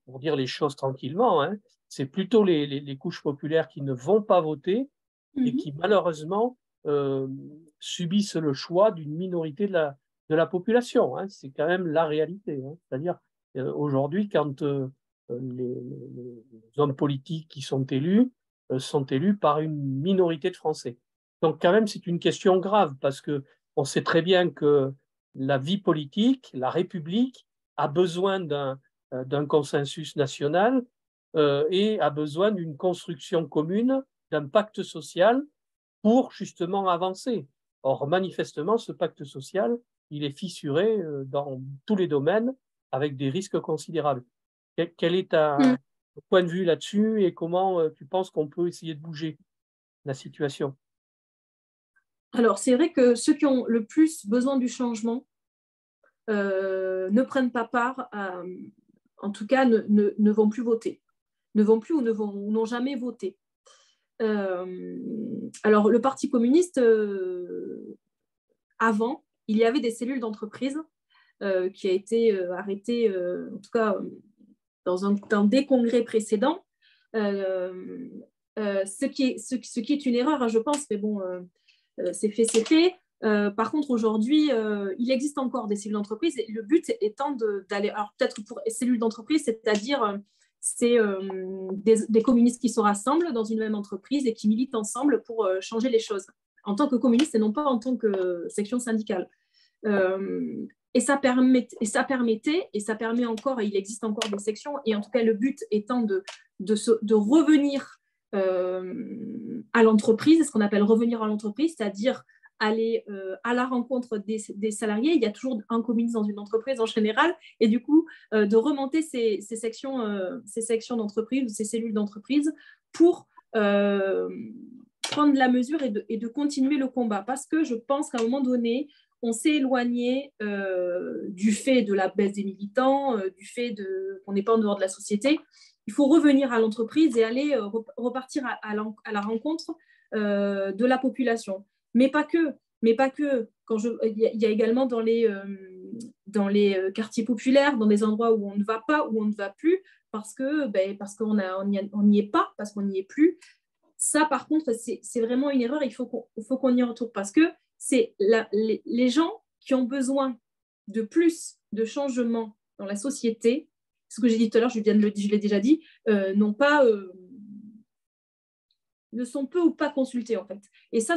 pour dire les choses tranquillement, hein, c'est plutôt les couches populaires qui ne vont pas voter et qui malheureusement subissent le choix d'une minorité de la population. Hein. C'est quand même la réalité. Hein. C'est-à-dire aujourd'hui, quand les hommes politiques qui sont élus par une minorité de Français. Donc quand même, c'est une question grave parce que on sait très bien que la vie politique, la République, a besoin d'un consensus national et a besoin d'une construction commune, d'un pacte social pour justement avancer. Or, manifestement, ce pacte social, il est fissuré dans tous les domaines avec des risques considérables. Quel est ton point de vue là-dessus et comment tu penses qu'on peut essayer de bouger la situation? Alors, c'est vrai que ceux qui ont le plus besoin du changement ne prennent pas part, en tout cas, ne vont plus voter, ne vont plus ou n'ont jamais voté. Alors, le Parti communiste, avant, il y avait des cellules d'entreprise qui a été arrêtée, en tout cas dans des congrès précédents, ce qui est une erreur, hein, je pense, mais bon, c'est fait, c'est fait. Par contre, aujourd'hui, il existe encore des cellules d'entreprise et le but étant d'aller, alors peut-être pour cellules d'entreprise, c'est-à-dire c'est des communistes qui se rassemblent dans une même entreprise et qui militent ensemble pour changer les choses en tant que communistes et non pas en tant que section syndicale. Et ça permet encore, et il existe encore des sections, et en tout cas le but étant de revenir à l'entreprise, ce qu'on appelle revenir à l'entreprise, c'est-à-dire aller à la rencontre des salariés. Il y a toujours un communiste dans une entreprise en général, et du coup, de remonter ces sections d'entreprise ou ces cellules d'entreprise pour prendre la mesure et de continuer le combat. Parce que je pense qu'à un moment donné, on s'est éloigné du fait de la baisse des militants, du fait qu'on n'est pas en dehors de la société. Il faut revenir à l'entreprise et aller repartir à la rencontre de la population. Mais pas que. Il y a également dans les quartiers populaires, dans des endroits où on ne va pas, où on ne va plus, parce qu'on n'y est pas, parce qu'on n'y est plus. Ça, par contre, c'est vraiment une erreur. Il faut qu'on y retourne parce que c'est les gens qui ont besoin de plus de changements dans la société, ce que j'ai dit tout à l'heure, je l'ai déjà dit, ne sont peu ou pas consultés en fait. Et ça,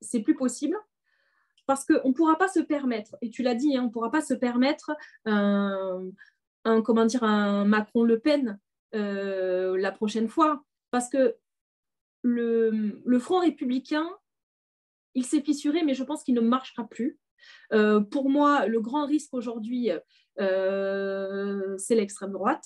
c'est plus possible parce qu'on ne pourra pas se permettre, et tu l'as dit, hein, on ne pourra pas se permettre un Macron-Le Pen la prochaine fois, parce que le Front républicain, il s'est fissuré, mais je pense qu'il ne marchera plus. Pour moi, le grand risque aujourd'hui, c'est l'extrême droite.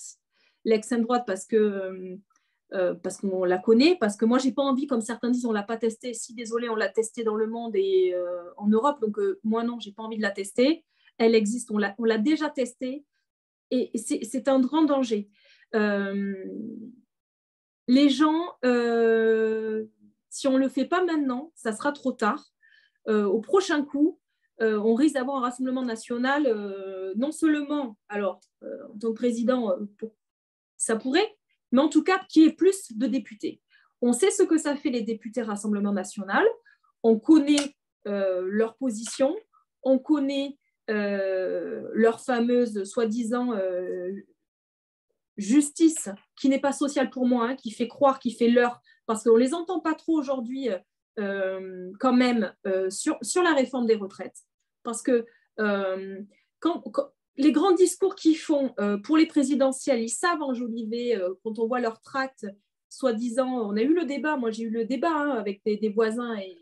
L'extrême droite parce qu'on la connaît, parce que moi, j'ai pas envie, comme certains disent, on l'a pas testé. Si, désolé, on l'a testé dans le monde et en Europe, donc moi, non, j'ai pas envie de la tester. Elle existe, on l'a déjà testée et c'est un grand danger. Les gens, si on le fait pas maintenant, ça sera trop tard. Au prochain coup, on risque d'avoir un rassemblement national, non seulement, alors, en tant que président, ça pourrait, mais en tout cas, qu'il y ait plus de députés. On sait ce que ça fait les députés Rassemblement national, on connaît leur position, on connaît leur fameuse, soi-disant, justice, qui n'est pas sociale pour moi, hein, qui fait croire, qui fait leurre, parce qu'on ne les entend pas trop aujourd'hui quand même sur la réforme des retraites. Parce que quand les grands discours qu'ils font pour les présidentielles, ils savent enjoliver quand on voit leur tract, soi-disant, on a eu le débat, moi j'ai eu le débat hein, avec des voisins et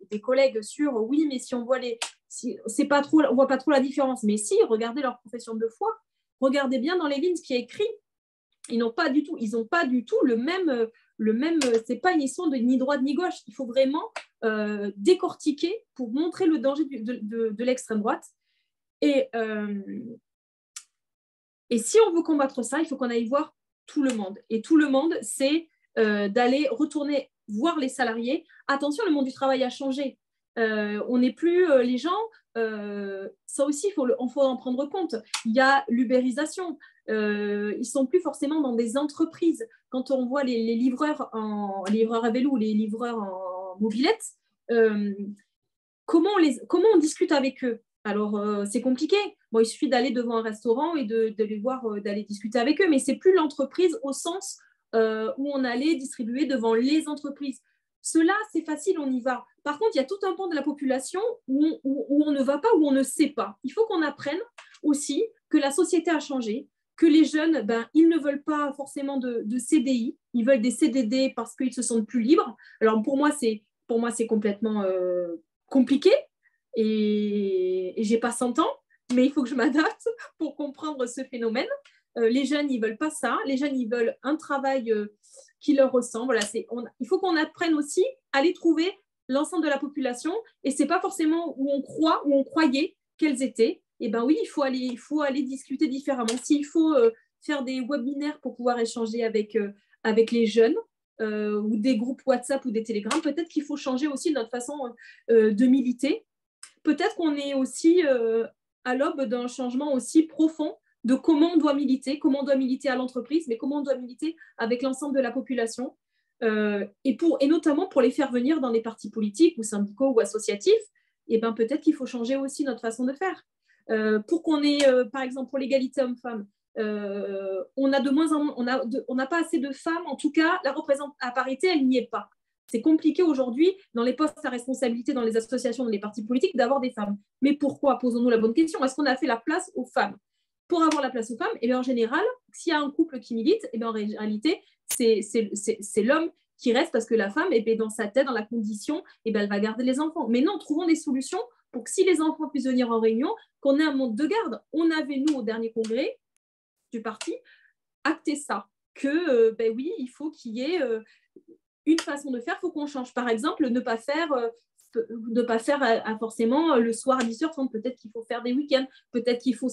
des collègues sur oui, mais si on voit c'est pas trop, on voit pas trop la différence. Mais si, regardez leur profession de foi, regardez bien dans les lignes ce qui est écrit. Ils n'ont pas du tout le même c'est pas une histoire de ni droite ni gauche. Il faut vraiment décortiquer pour montrer le danger de l'extrême droite. Et si on veut combattre ça, il faut qu'on aille voir tout le monde. Et tout le monde, c'est d'aller retourner voir les salariés. Attention, le monde du travail a changé. On n'est plus les gens. Ça aussi, il faut en prendre compte. Il y a l'ubérisation. Ils ne sont plus forcément dans des entreprises. Quand on voit les livreurs à vélo ou les livreurs en mobilette, comment on discute avec eux? Alors, c'est compliqué. Bon, il suffit d'aller devant un restaurant et de les voir, d'aller discuter avec eux, mais ce n'est plus l'entreprise au sens où on allait distribuer devant les entreprises. Cela, c'est facile, on y va. Par contre, il y a tout un pan de la population où on ne va pas, où on ne sait pas. Il faut qu'on apprenne aussi que la société a changé, que les jeunes, ils ne veulent pas forcément de CDI, ils veulent des CDD parce qu'ils se sentent plus libres. Alors, pour moi, c'est complètement compliqué et je n'ai pas 100 ans, mais il faut que je m'adapte pour comprendre ce phénomène. Les jeunes, ils ne veulent pas ça. Les jeunes, ils veulent un travail qui leur ressemble. Voilà, il faut qu'on apprenne aussi à aller trouver l'ensemble de la population et ce n'est pas forcément où on croyait qu'elles étaient. Eh bien oui, il faut aller discuter différemment. S'il faut faire des webinaires pour pouvoir échanger avec les jeunes, ou des groupes WhatsApp ou des Telegram, peut-être qu'il faut changer aussi notre façon de militer. Peut-être qu'on est aussi à l'aube d'un changement aussi profond de comment on doit militer à l'entreprise, mais comment on doit militer avec l'ensemble de la population, et notamment pour les faire venir dans les partis politiques ou syndicaux ou associatifs, et ben peut-être qu'il faut changer aussi notre façon de faire. Pour qu'on ait, par exemple, pour l'égalité homme-femme, on n'a pas assez de femmes, en tout cas, la parité, elle n'y est pas. C'est compliqué aujourd'hui, dans les postes à responsabilité, dans les associations, dans les partis politiques, d'avoir des femmes. Mais pourquoi? Posons-nous la bonne question. Est-ce qu'on a fait la place aux femmes? Pour avoir la place aux femmes, et bien en général, s'il y a un couple qui milite, et bien en réalité, c'est l'homme qui reste parce que la femme, et bien dans sa tête, dans la condition, et bien elle va garder les enfants. Mais non, trouvons des solutions pour que si les enfants puissent venir en réunion, qu'on ait un monde de garde. On avait, nous, au dernier congrès du parti, acté ça, que ben oui, il faut qu'il y ait une façon de faire, il faut qu'on change. Par exemple, ne pas faire forcément le soir à 10h30, peut-être qu'il faut faire des week-ends, peut-être qu'il faut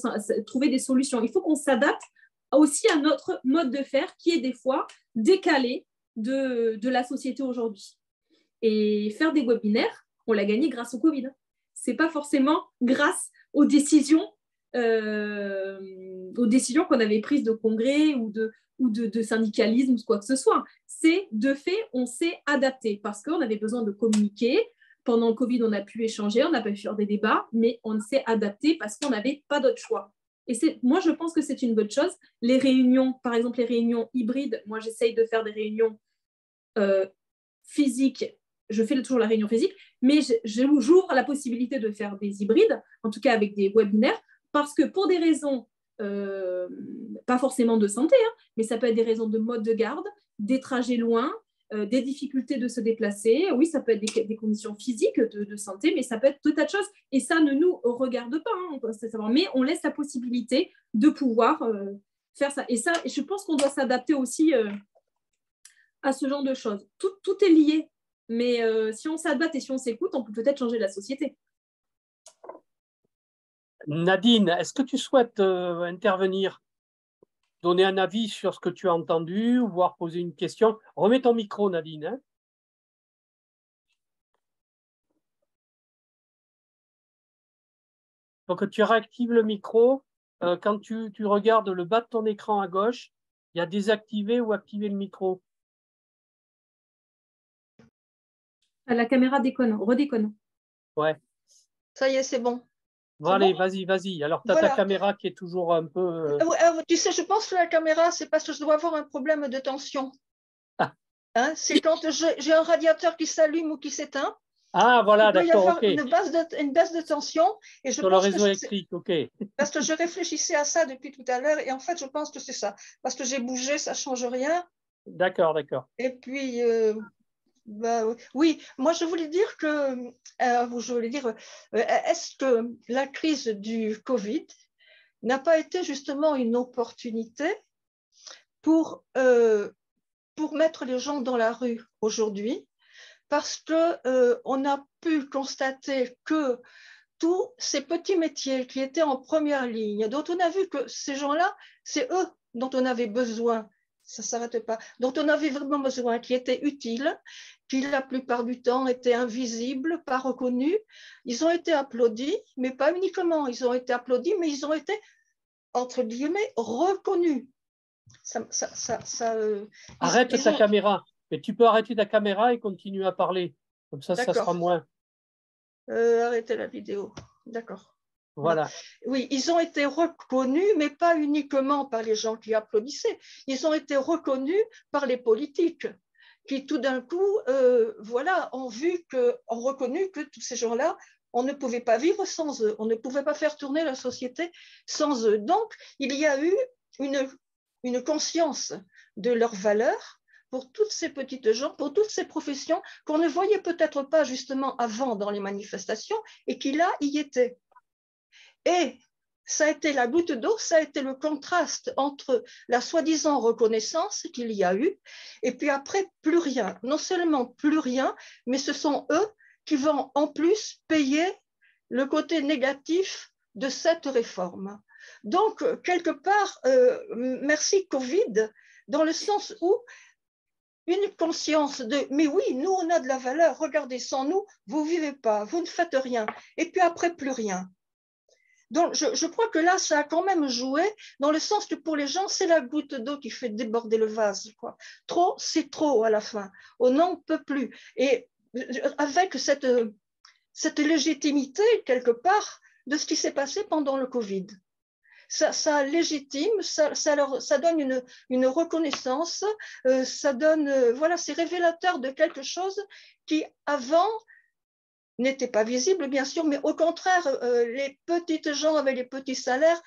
trouver des solutions. Il faut qu'on s'adapte aussi à notre mode de faire qui est des fois décalé de la société aujourd'hui. Et faire des webinaires, on l'a gagné grâce au Covid. C'est pas forcément grâce aux décisions qu'on avait prises de congrès ou de syndicalisme ou quoi que ce soit. C'est de fait, on s'est adapté parce qu'on avait besoin de communiquer. Pendant le Covid, on a pu échanger, on a pu faire des débats, mais on s'est adapté parce qu'on n'avait pas d'autre choix. Et moi, je pense que c'est une bonne chose. Les réunions, par exemple, les réunions hybrides, moi, j'essaye de faire des réunions physiques. Je fais toujours la réunion physique, mais j'ouvre la possibilité de faire des hybrides, en tout cas avec des webinaires, parce que pour des raisons, pas forcément de santé, hein, mais ça peut être des raisons de mode de garde, des trajets loin, des difficultés de se déplacer. Oui, ça peut être des conditions physiques de santé, mais ça peut être tout un tas de choses. Et ça ne nous regarde pas, hein, mais on laisse la possibilité de pouvoir faire ça. Et ça, je pense qu'on doit s'adapter aussi à ce genre de choses. Tout est lié. Mais si on s'adapte et si on s'écoute, on peut peut-être changer la société. Nadine, est-ce que tu souhaites intervenir, donner un avis sur ce que tu as entendu, voire poser une question? Remets ton micro, Nadine. Hein. Donc, tu réactives le micro. Quand tu regardes le bas de ton écran à gauche, il y a désactiver ou activer le micro. La caméra déconne, redéconne. Ouais. Ça y est, c'est bon. Bon, allez, vas-y. Alors, tu as ta caméra qui est toujours un peu… Tu sais, je pense que la caméra, c'est parce que je dois avoir un problème de tension. Ah. Hein, c'est quand j'ai un radiateur qui s'allume ou qui s'éteint. Ah, voilà, d'accord. Il peut y avoir une baisse de tension. Et sur le réseau électrique, ok. Parce que je réfléchissais à ça depuis tout à l'heure. Et en fait, je pense que c'est ça. Parce que j'ai bougé, ça ne change rien. D'accord. Et puis… oui, moi je voulais dire est-ce que la crise du Covid n'a pas été justement une opportunité pour mettre les gens dans la rue aujourd'hui, parce qu'on a pu constater que tous ces petits métiers qui étaient en première ligne, dont on a vu que ces gens-là, c'est eux dont on avait besoin, ça ne s'arrête pas, dont on avait vraiment besoin, qui étaient utiles, qui la plupart du temps étaient invisibles, pas reconnus. Ils ont été applaudis, mais pas uniquement, ils ont été applaudis, mais ils ont été, entre guillemets, reconnus. Arrête ta caméra. Mais tu peux arrêter ta caméra et continuer à parler. Comme ça sera moins. Arrêtez la vidéo. D'accord. Voilà. Oui, ils ont été reconnus, mais pas uniquement par les gens qui applaudissaient. Ils ont été reconnus par les politiques qui, tout d'un coup, ont reconnu que tous ces gens-là, on ne pouvait pas vivre sans eux, on ne pouvait pas faire tourner la société sans eux. Donc, il y a eu une conscience de leur valeur pour toutes ces petites gens, pour toutes ces professions qu'on ne voyait peut-être pas justement avant dans les manifestations et qui là y étaient. Et ça a été la goutte d'eau, ça a été le contraste entre la soi-disant reconnaissance qu'il y a eu et puis après plus rien. Non seulement plus rien, mais ce sont eux qui vont en plus payer le côté négatif de cette réforme. Donc, quelque part, merci Covid, dans le sens où une conscience de « mais oui, nous, on a de la valeur, regardez, sans nous, vous ne vivez pas, vous ne faites rien. » Et puis après, plus rien. Donc, je crois que là, ça a quand même joué dans le sens que pour les gens, c'est la goutte d'eau qui fait déborder le vase, quoi. Trop, c'est trop à la fin. On n'en peut plus. Et avec cette légitimité, quelque part, de ce qui s'est passé pendant le Covid. Ça légitime, ça donne une reconnaissance, ça donne, voilà, c'est révélateur de quelque chose qui, avant, n'était pas visible, bien sûr, mais au contraire, les petites gens avec les petits salaires,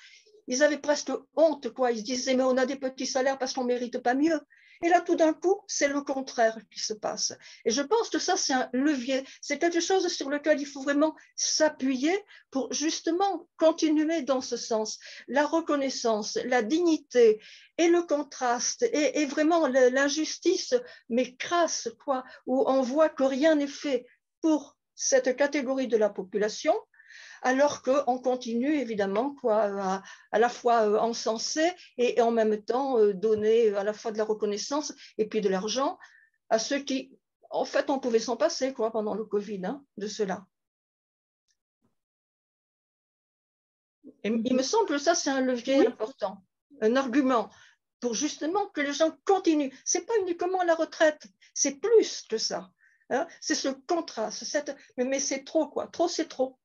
ils avaient presque honte, quoi. Ils se disaient, mais on a des petits salaires parce qu'on ne mérite pas mieux. Et là, tout d'un coup, c'est le contraire qui se passe. Et je pense que ça, c'est un levier, c'est quelque chose sur lequel il faut vraiment s'appuyer pour justement continuer dans ce sens. La reconnaissance, la dignité et le contraste et vraiment l'injustice, mais crasse, quoi, où on voit que rien n'est fait pour cette catégorie de la population, alors qu'on continue évidemment quoi, à la fois encenser et en même temps donner à la fois de la reconnaissance et puis de l'argent à ceux qui, en fait, on pouvait s'en passer quoi, pendant le Covid, hein, de cela. Et il me semble que ça, c'est un levier important, un argument pour justement que les gens continuent. Ce n'est pas uniquement la retraite, c'est plus que ça. Hein, c'est ce contraste, mais c'est trop, quoi. Trop, c'est trop.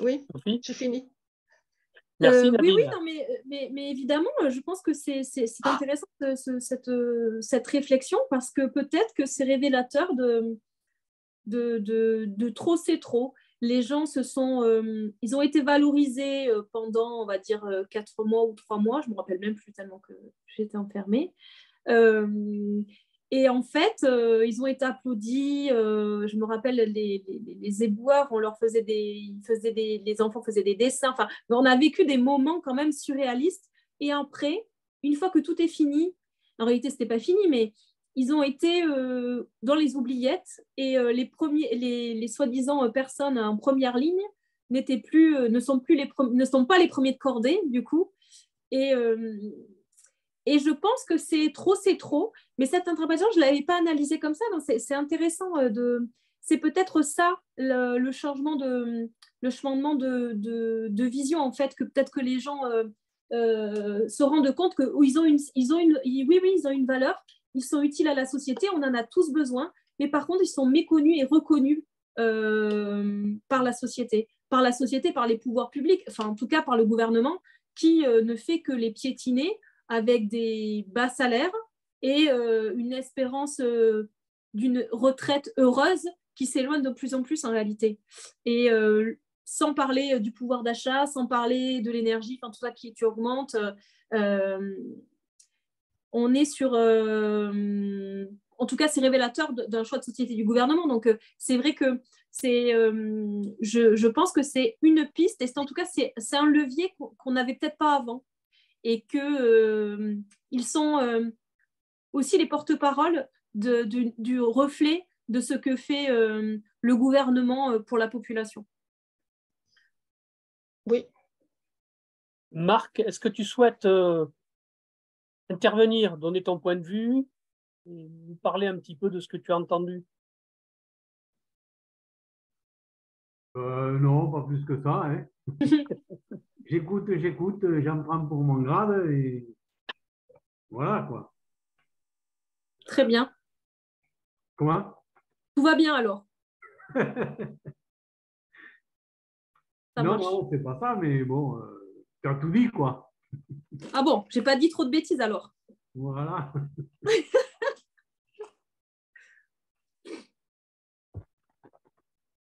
Oui. Oui, j'ai fini. Merci, Nadine. Oui, non, mais évidemment, je pense que c'est intéressant cette réflexion parce que peut-être que c'est révélateur de trop, c'est trop. Les gens ils ont été valorisés pendant, on va dire, 4 mois ou 3 mois. Je ne me rappelle même plus tellement que j'étais enfermée. Et en fait, ils ont été applaudis. Je me rappelle les éboueurs, on leur faisait les enfants faisaient des dessins. Enfin, on a vécu des moments quand même surréalistes. Et après, une fois que tout est fini, en réalité, c'était pas fini, mais ils ont été dans les oubliettes et les soi-disant personnes en première ligne ne sont pas les premiers de cordée du coup. Et je pense que c'est trop, mais cette interprétation, je ne l'avais pas analysée comme ça, donc c'est intéressant. C'est peut-être ça, le changement de vision, en fait, que peut-être que les gens se rendent compte qu'ils ont une valeur, ils sont utiles à la société, on en a tous besoin, mais par contre, ils sont méconnus et reconnus par la société, par les pouvoirs publics, enfin, en tout cas par le gouvernement, qui ne fait que les piétiner avec des bas salaires et une espérance d'une retraite heureuse qui s'éloigne de plus en plus en réalité. Et sans parler du pouvoir d'achat, sans parler de l'énergie, enfin tout ça qui augmente, on est sur... en tout cas, c'est révélateur d'un choix de société du gouvernement. Donc, c'est vrai que je pense que c'est une piste, et en tout cas, c'est un levier qu'on n'avait peut-être pas avant. Et qu'ils sont aussi les porte-paroles du reflet de ce que fait le gouvernement pour la population. Oui. Marc, est-ce que tu souhaites intervenir, donner ton point de vue et nous parler un petit peu de ce que tu as entendu? Non, pas plus que ça. Hein. J'écoute, j'en prends pour mon grade et voilà quoi. Très bien. Comment? Tout va bien alors. Non, c'est pas ça, mais bon, tu as tout dit quoi. Ah bon, j'ai pas dit trop de bêtises alors. Voilà.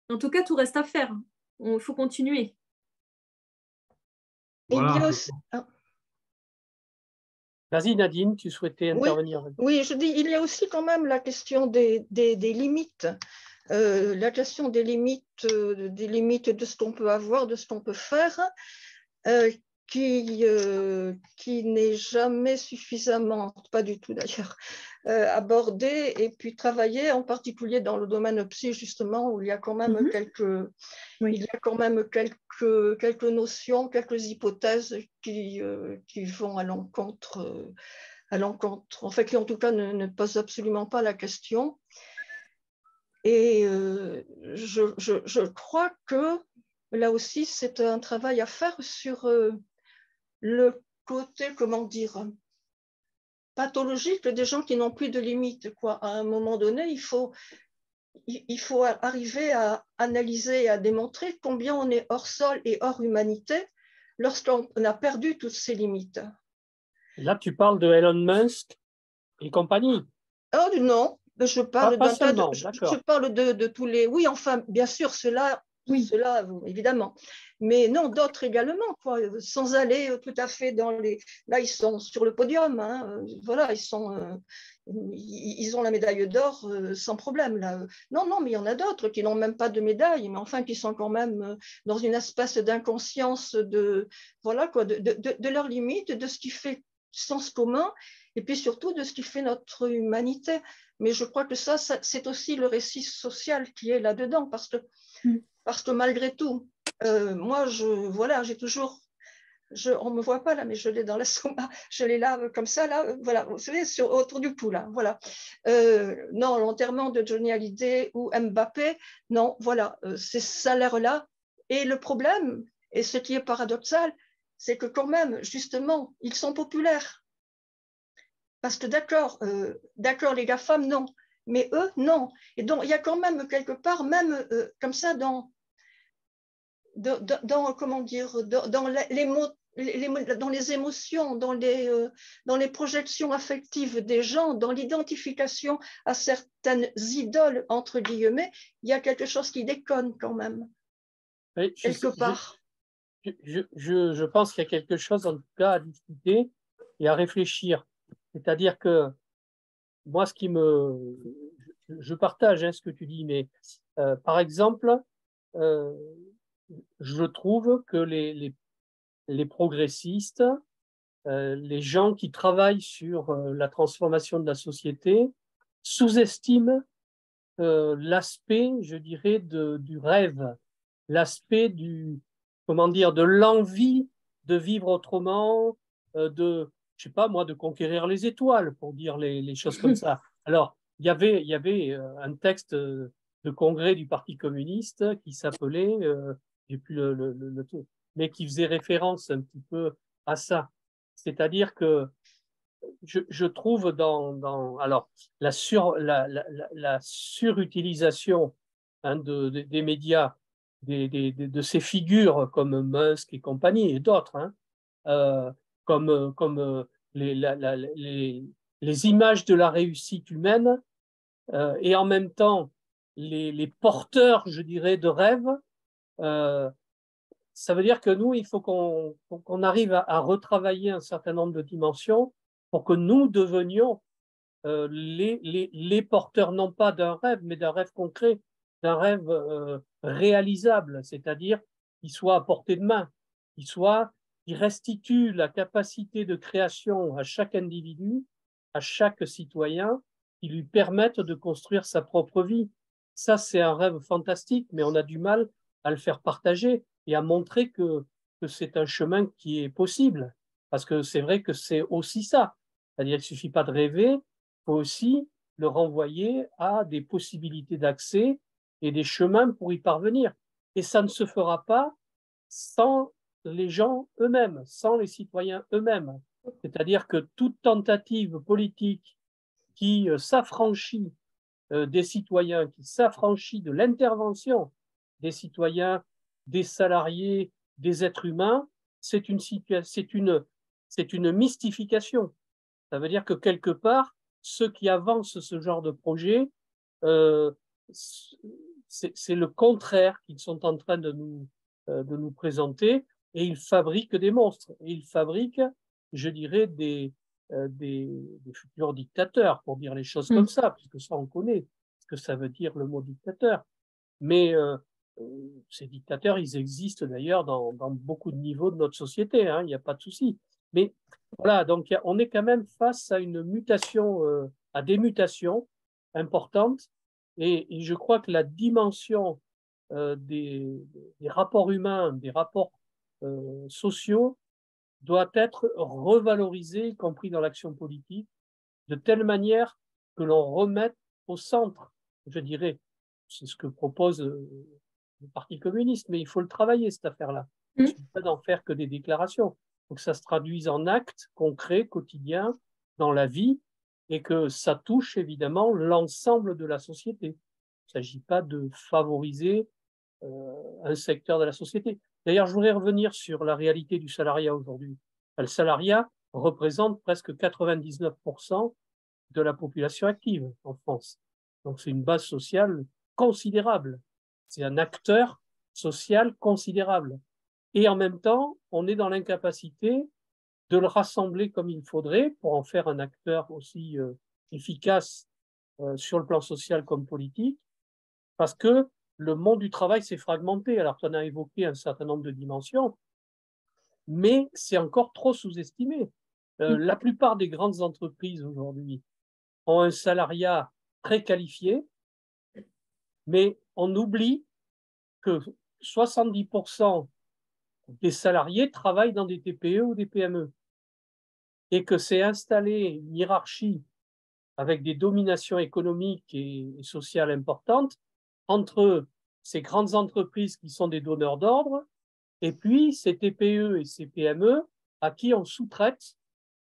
En tout cas, tout reste à faire. Il faut continuer. Voilà. Il y a aussi... Vas-y Nadine, tu souhaitais intervenir. Oui, je dis, il y a aussi quand même la question des limites. La question des limites de ce qu'on peut avoir, de ce qu'on peut faire, qui n'est jamais suffisamment, pas du tout d'ailleurs, abordé et puis travaillé, en particulier dans le domaine psy, justement, où il y a quand même quelques notions, quelques hypothèses qui vont à l'encontre, en fait, qui en tout cas ne posent absolument pas la question. Et je crois que là aussi, c'est un travail à faire sur le côté, comment dire, pathologique des gens qui n'ont plus de limites, quoi. À un moment donné, il faut arriver à analyser et à démontrer combien on est hors sol et hors humanité lorsqu'on a perdu toutes ces limites. Là, tu parles de Elon Musk et compagnie. Oh non, je parle pas d'un tas de, seulement, je parle de tous les. Oui, enfin, bien sûr, cela, évidemment. Mais non, d'autres également, quoi, sans aller tout à fait dans les. Là, ils sont sur le podium, hein, voilà, ils ont la médaille d'or sans problème. Là. Non, mais il y en a d'autres qui n'ont même pas de médaille, mais enfin qui sont quand même dans une espèce d'inconscience voilà, quoi, de leurs limites, de ce qui fait sens commun, et puis surtout de ce qui fait notre humanité. Mais je crois que ça c'est aussi le récit social qui est là-dedans, parce que malgré tout, moi, j'ai toujours, on ne me voit pas là, mais je l'ai dans la soma, je l'ai là comme ça, là, voilà, vous savez, autour du cou, là, voilà. Non, l'enterrement de Johnny Hallyday ou Mbappé, non, voilà, ces salaires-là. Et le problème, et ce qui est paradoxal, c'est que quand même, justement, ils sont populaires. Parce que d'accord, les GAFAM, non, mais eux, non. Et donc, il y a quand même quelque part, même comme ça, dans comment dire, dans les émotions, dans les projections affectives des gens, dans l'identification à certaines idoles, entre guillemets, il y a quelque chose qui déconne quand même, quelque part. Je pense qu'il y a quelque chose, en tout cas, à discuter et à réfléchir. C'est-à-dire que moi, je partage ce que tu dis, mais par exemple, je trouve que les progressistes, les gens qui travaillent sur la transformation de la société, sous-estiment l'aspect, je dirais, du rêve, l'aspect de l'envie de vivre autrement, je sais pas moi, de conquérir les étoiles, pour dire les choses comme ça. Alors, il y avait un texte de congrès du Parti communiste qui s'appelait, j'ai plus le mais qui faisait référence un petit peu à ça. C'est-à-dire que je trouve alors la surutilisation des médias, de ces figures comme Musk et compagnie et d'autres, comme les images de la réussite humaine et en même temps les porteurs, je dirais, de rêves. Ça veut dire que nous, il faut qu'on arrive à retravailler un certain nombre de dimensions pour que nous devenions les porteurs non pas d'un rêve, mais d'un rêve concret, d'un rêve réalisable, c'est-à-dire qui soit à portée de main, qui restitue la capacité de création à chaque individu, à chaque citoyen, qui lui permette de construire sa propre vie. Ça, c'est un rêve fantastique, mais on a du mal à le faire partager et à montrer que c'est un chemin qui est possible. Parce que c'est vrai que c'est aussi ça. C'est-à-dire qu'il ne suffit pas de rêver, il faut aussi le renvoyer à des possibilités d'accès et des chemins pour y parvenir. Et ça ne se fera pas sans les gens eux-mêmes, sans les citoyens eux-mêmes. C'est-à-dire que toute tentative politique qui s'affranchit des citoyens, qui s'affranchit de l'intervention des citoyens, des salariés, des êtres humains, c'est une mystification. Ça veut dire que quelque part, ceux qui avancent ce genre de projet, c'est le contraire qu'ils sont en train de nous présenter, et ils fabriquent des monstres. Et ils fabriquent, je dirais, des futurs dictateurs, pour dire les choses comme ça, puisque ça, on connaît ce que ça veut dire le mot dictateur. Mais Ces dictateurs, ils existent d'ailleurs dans beaucoup de niveaux de notre société, hein, il n'y a pas de souci. Mais voilà, donc on est quand même face à une mutation, à des mutations importantes, et je crois que la dimension des rapports humains, des rapports sociaux, doit être revalorisée, y compris dans l'action politique, de telle manière que l'on remette au centre, je dirais, c'est ce que propose le Parti communiste, mais il faut le travailler, cette affaire-là. Il ne suffit pas d'en faire que des déclarations. Il faut que ça se traduise en actes concrets, quotidiens, dans la vie, et que ça touche évidemment l'ensemble de la société. Il ne s'agit pas de favoriser un secteur de la société. D'ailleurs, je voudrais revenir sur la réalité du salariat aujourd'hui. Le salariat représente presque 99% de la population active en France. Donc, c'est une base sociale considérable. C'est un acteur social considérable. Et en même temps, on est dans l'incapacité de le rassembler comme il faudrait pour en faire un acteur aussi efficace sur le plan social comme politique, parce que le monde du travail s'est fragmenté. Alors, tu en as évoqué un certain nombre de dimensions, mais c'est encore trop sous-estimé. La plupart des grandes entreprises aujourd'hui ont un salariat très qualifié, mais on oublie que 70% des salariés travaillent dans des TPE ou des PME, et que c'est installé une hiérarchie avec des dominations économiques et sociales importantes entre ces grandes entreprises qui sont des donneurs d'ordre et puis ces TPE et ces PME à qui on sous-traite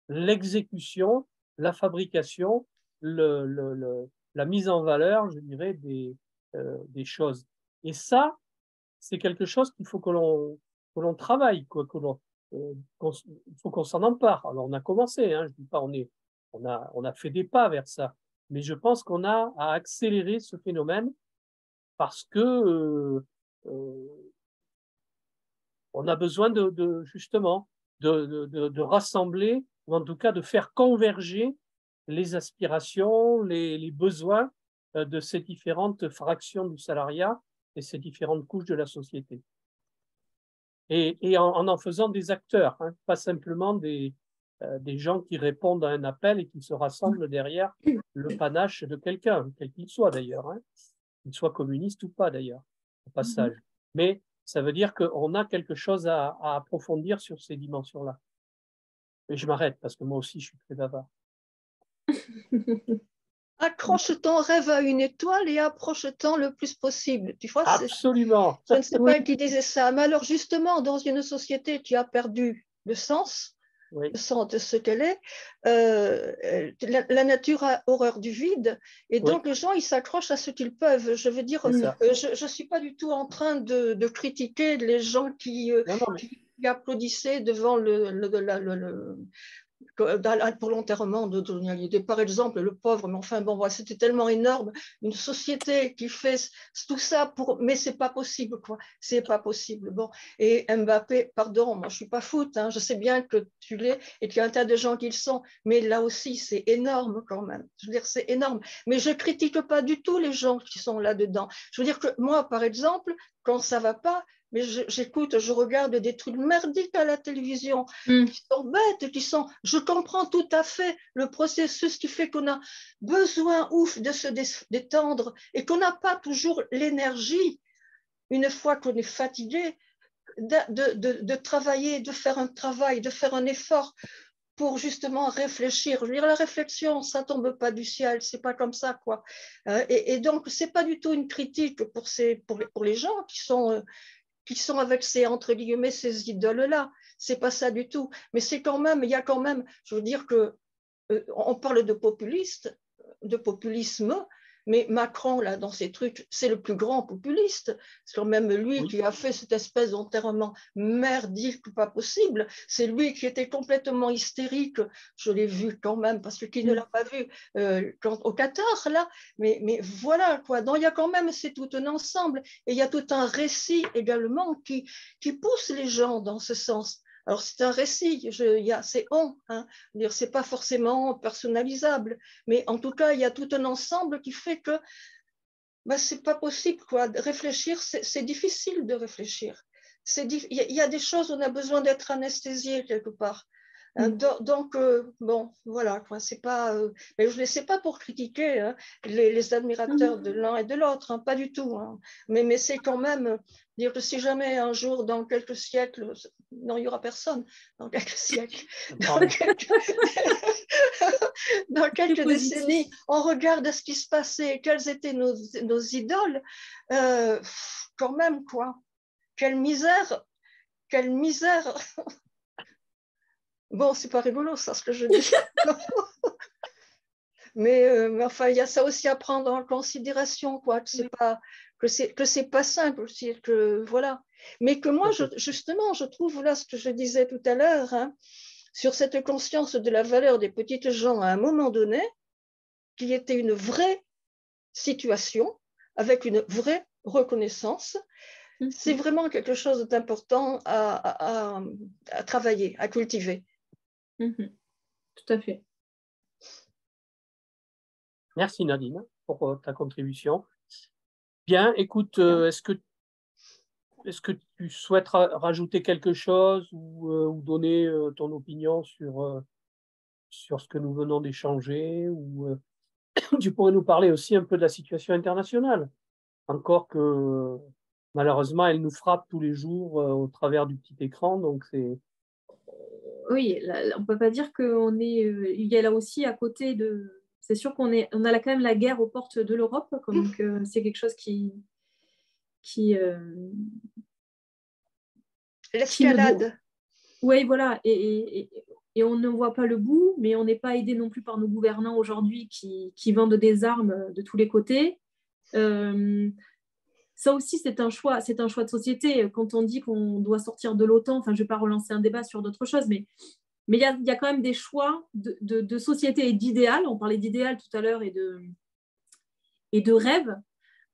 l'exécution, la fabrication, la mise en valeur, je dirais, des choses. Et ça, c'est quelque chose qu'il faut que l'on travaille, quoi, il faut qu'on s'en empare. Alors, on a commencé, hein, je dis pas, on a fait des pas vers ça, mais je pense qu'on a à accélérer ce phénomène parce que on a besoin justement de rassembler, ou en tout cas de faire converger les aspirations, les besoins de ces différentes fractions du salariat et ces différentes couches de la société. Et en faisant des acteurs, hein, pas simplement des gens qui répondent à un appel et qui se rassemblent derrière le panache de quelqu'un, quel qu'il soit d'ailleurs, hein, qu'il soit communiste ou pas d'ailleurs, au passage. Mais ça veut dire qu'on a quelque chose à approfondir sur ces dimensions-là. Et je m'arrête parce que moi aussi, je suis très bavard. Accroche ton rêve à une étoile et approche-t'en le plus possible. Tu vois, absolument. Je ne sais pas qui disait ça, mais alors justement, dans une société qui a perdu le sens de ce qu'elle est, la nature a horreur du vide, et donc les gens, ils s'accrochent à ce qu'ils peuvent. Je veux dire, je ne suis pas du tout en train de critiquer les gens qui applaudissaient devant pour l'enterrement de Johnny Hallyday, par exemple, le pauvre, mais enfin bon, c'était tellement énorme, une société qui fait tout ça mais c'est pas possible, quoi, c'est pas possible. Bon, et Mbappé, pardon, moi je suis pas foot, hein, je sais bien que tu l'es et qu'il y a un tas de gens qui le sont, mais là aussi c'est énorme quand même. Je veux dire, c'est énorme, mais je critique pas du tout les gens qui sont là-dedans. Je veux dire que moi, par exemple, quand ça va pas, mais j'écoute, je regarde des trucs merdiques à la télévision qui sont bêtes, je comprends tout à fait le processus qui fait qu'on a besoin ouf de se détendre et qu'on n'a pas toujours l'énergie, une fois qu'on est fatigué, de travailler, de faire un travail, de faire un effort pour justement réfléchir. Je veux dire, la réflexion, ça tombe pas du ciel, c'est pas comme ça, quoi. Et donc, c'est pas du tout une critique pour les gens qui sont avec entre guillemets, ces idoles-là. C'est pas ça du tout. Mais c'est quand même, il y a quand même, je veux dire que on parle de populisme, mais Macron, là, dans ses trucs, c'est le plus grand populiste. C'est quand même lui qui a fait cette espèce d'enterrement merdique, pas possible. C'est lui qui était complètement hystérique. Je l'ai vu quand même, parce que qui ne l'a pas vu au Qatar, là. Mais voilà, quoi. Donc, il y a quand même, c'est tout un ensemble. Et il y a tout un récit également qui pousse les gens dans ce sens. Alors, c'est un récit, c'est hein, c'est pas forcément personnalisable, mais en tout cas, il y a tout un ensemble qui fait que Ben, c'est pas possible, quoi. Réfléchir, c'est difficile de réfléchir. Il y a des choses où on a besoin d'être anesthésié quelque part. Donc, bon, voilà, quoi. C'est pas, mais je ne les sais pas pour critiquer hein, les admirateurs de l'un et de l'autre, hein, pas du tout. Hein. Mais c'est quand même dire que si jamais un jour, dans quelques siècles, non, il n'y aura personne dans quelques siècles, dans quelques décennies, on regarde ce qui se passait, quelles étaient nos idoles, quand même, quoi. Quelle misère, quelle misère. Bon, c'est pas rigolo, ça, ce que je dis. mais enfin, il y a ça aussi à prendre en considération, quoi, que c'est pas simple aussi, que voilà. Mais que moi, justement, je trouve là ce que je disais tout à l'heure, hein, sur cette conscience de la valeur des petites gens à un moment donné, qui était une vraie situation, avec une vraie reconnaissance. C'est vraiment quelque chose d'important à travailler, à cultiver. Tout à fait. Merci Nadine pour ta contribution. Bien, écoute, est-ce que tu souhaites rajouter quelque chose ou donner ton opinion sur ce que nous venons d'échanger ou tu pourrais nous parler aussi un peu de la situation internationale, encore que malheureusement elle nous frappe tous les jours au travers du petit écran, donc c'est... Oui, on ne peut pas dire qu'on est... il y a là aussi à côté de... C'est sûr on a là quand même la guerre aux portes de l'Europe, donc c'est quelque chose qui l'escalade. Oui, voilà, et on ne voit pas le bout, mais on n'est pas aidé non plus par nos gouvernants aujourd'hui qui vendent des armes de tous les côtés. Ça aussi, c'est un choix de société. Quand on dit qu'on doit sortir de l'OTAN, enfin, je ne vais pas relancer un débat sur d'autres choses, mais il y a quand même des choix de société et d'idéal. On parlait d'idéal tout à l'heure et de rêve.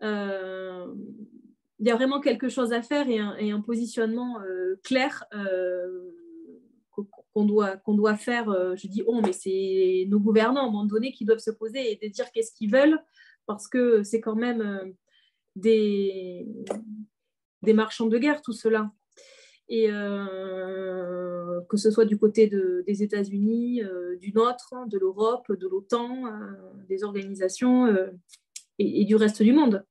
Il y a vraiment quelque chose à faire et un positionnement clair qu'on doit faire. Je dis mais c'est nos gouvernants à un moment donné qui doivent se poser et de dire qu'est-ce qu'ils veulent, parce que c'est quand même des marchands de guerre, tout cela. Et que ce soit du côté des États-Unis, du nôtre, de l'Europe, de l'OTAN, des organisations et du reste du monde.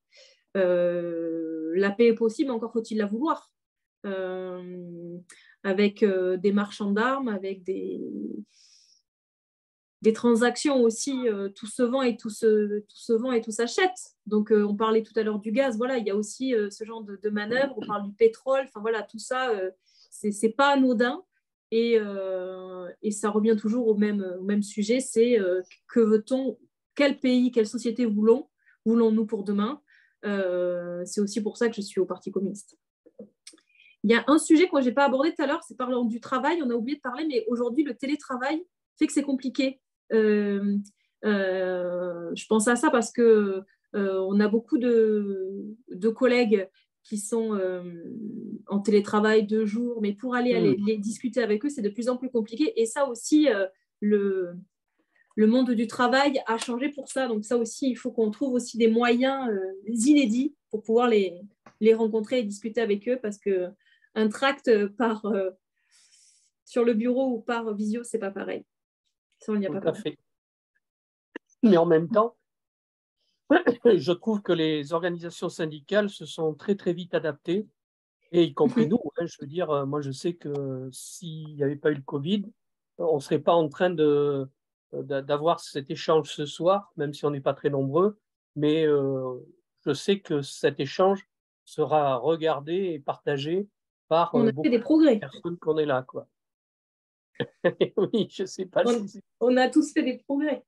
La paix est possible, encore faut-il la vouloir. Avec des marchands d'armes, avec des transactions aussi, tout se vend et tout s'achète. Donc, on parlait tout à l'heure du gaz. Voilà, il y a aussi ce genre de manœuvre. On parle du pétrole. Enfin, voilà, tout ça, c'est pas anodin. Et ça revient toujours au même sujet. C'est que veut-on, quel pays, quelle société voulons-nous pour demain? C'est aussi pour ça que je suis au Parti communiste. Il y a un sujet que moi, je n'ai pas abordé tout à l'heure, c'est parlant du travail. On a oublié de parler, mais aujourd'hui, le télétravail fait que c'est compliqué. Je pense à ça parce que on a beaucoup de collègues qui sont en télétravail 2 jours, mais pour aller les discuter avec eux, c'est de plus en plus compliqué. Et ça aussi, le monde du travail a changé pour ça. Donc ça aussi, il faut qu'on trouve aussi des moyens inédits pour pouvoir les rencontrer et discuter avec eux, parce qu'un tract sur le bureau ou par visio, c'est pas pareil. Ça, on n'y a pas fait. Mais en même temps, je trouve que les organisations syndicales se sont très, très vite adaptées, et y compris nous. Hein, je veux dire, moi, je sais que s'il n'y avait pas eu le Covid, on ne serait pas en train d'avoir cet échange ce soir, même si on n'est pas très nombreux. Mais je sais que cet échange sera regardé et partagé par beaucoup de personnes qu'on est là, quoi. Oui, je ne sais pas si... On a tous fait des progrès.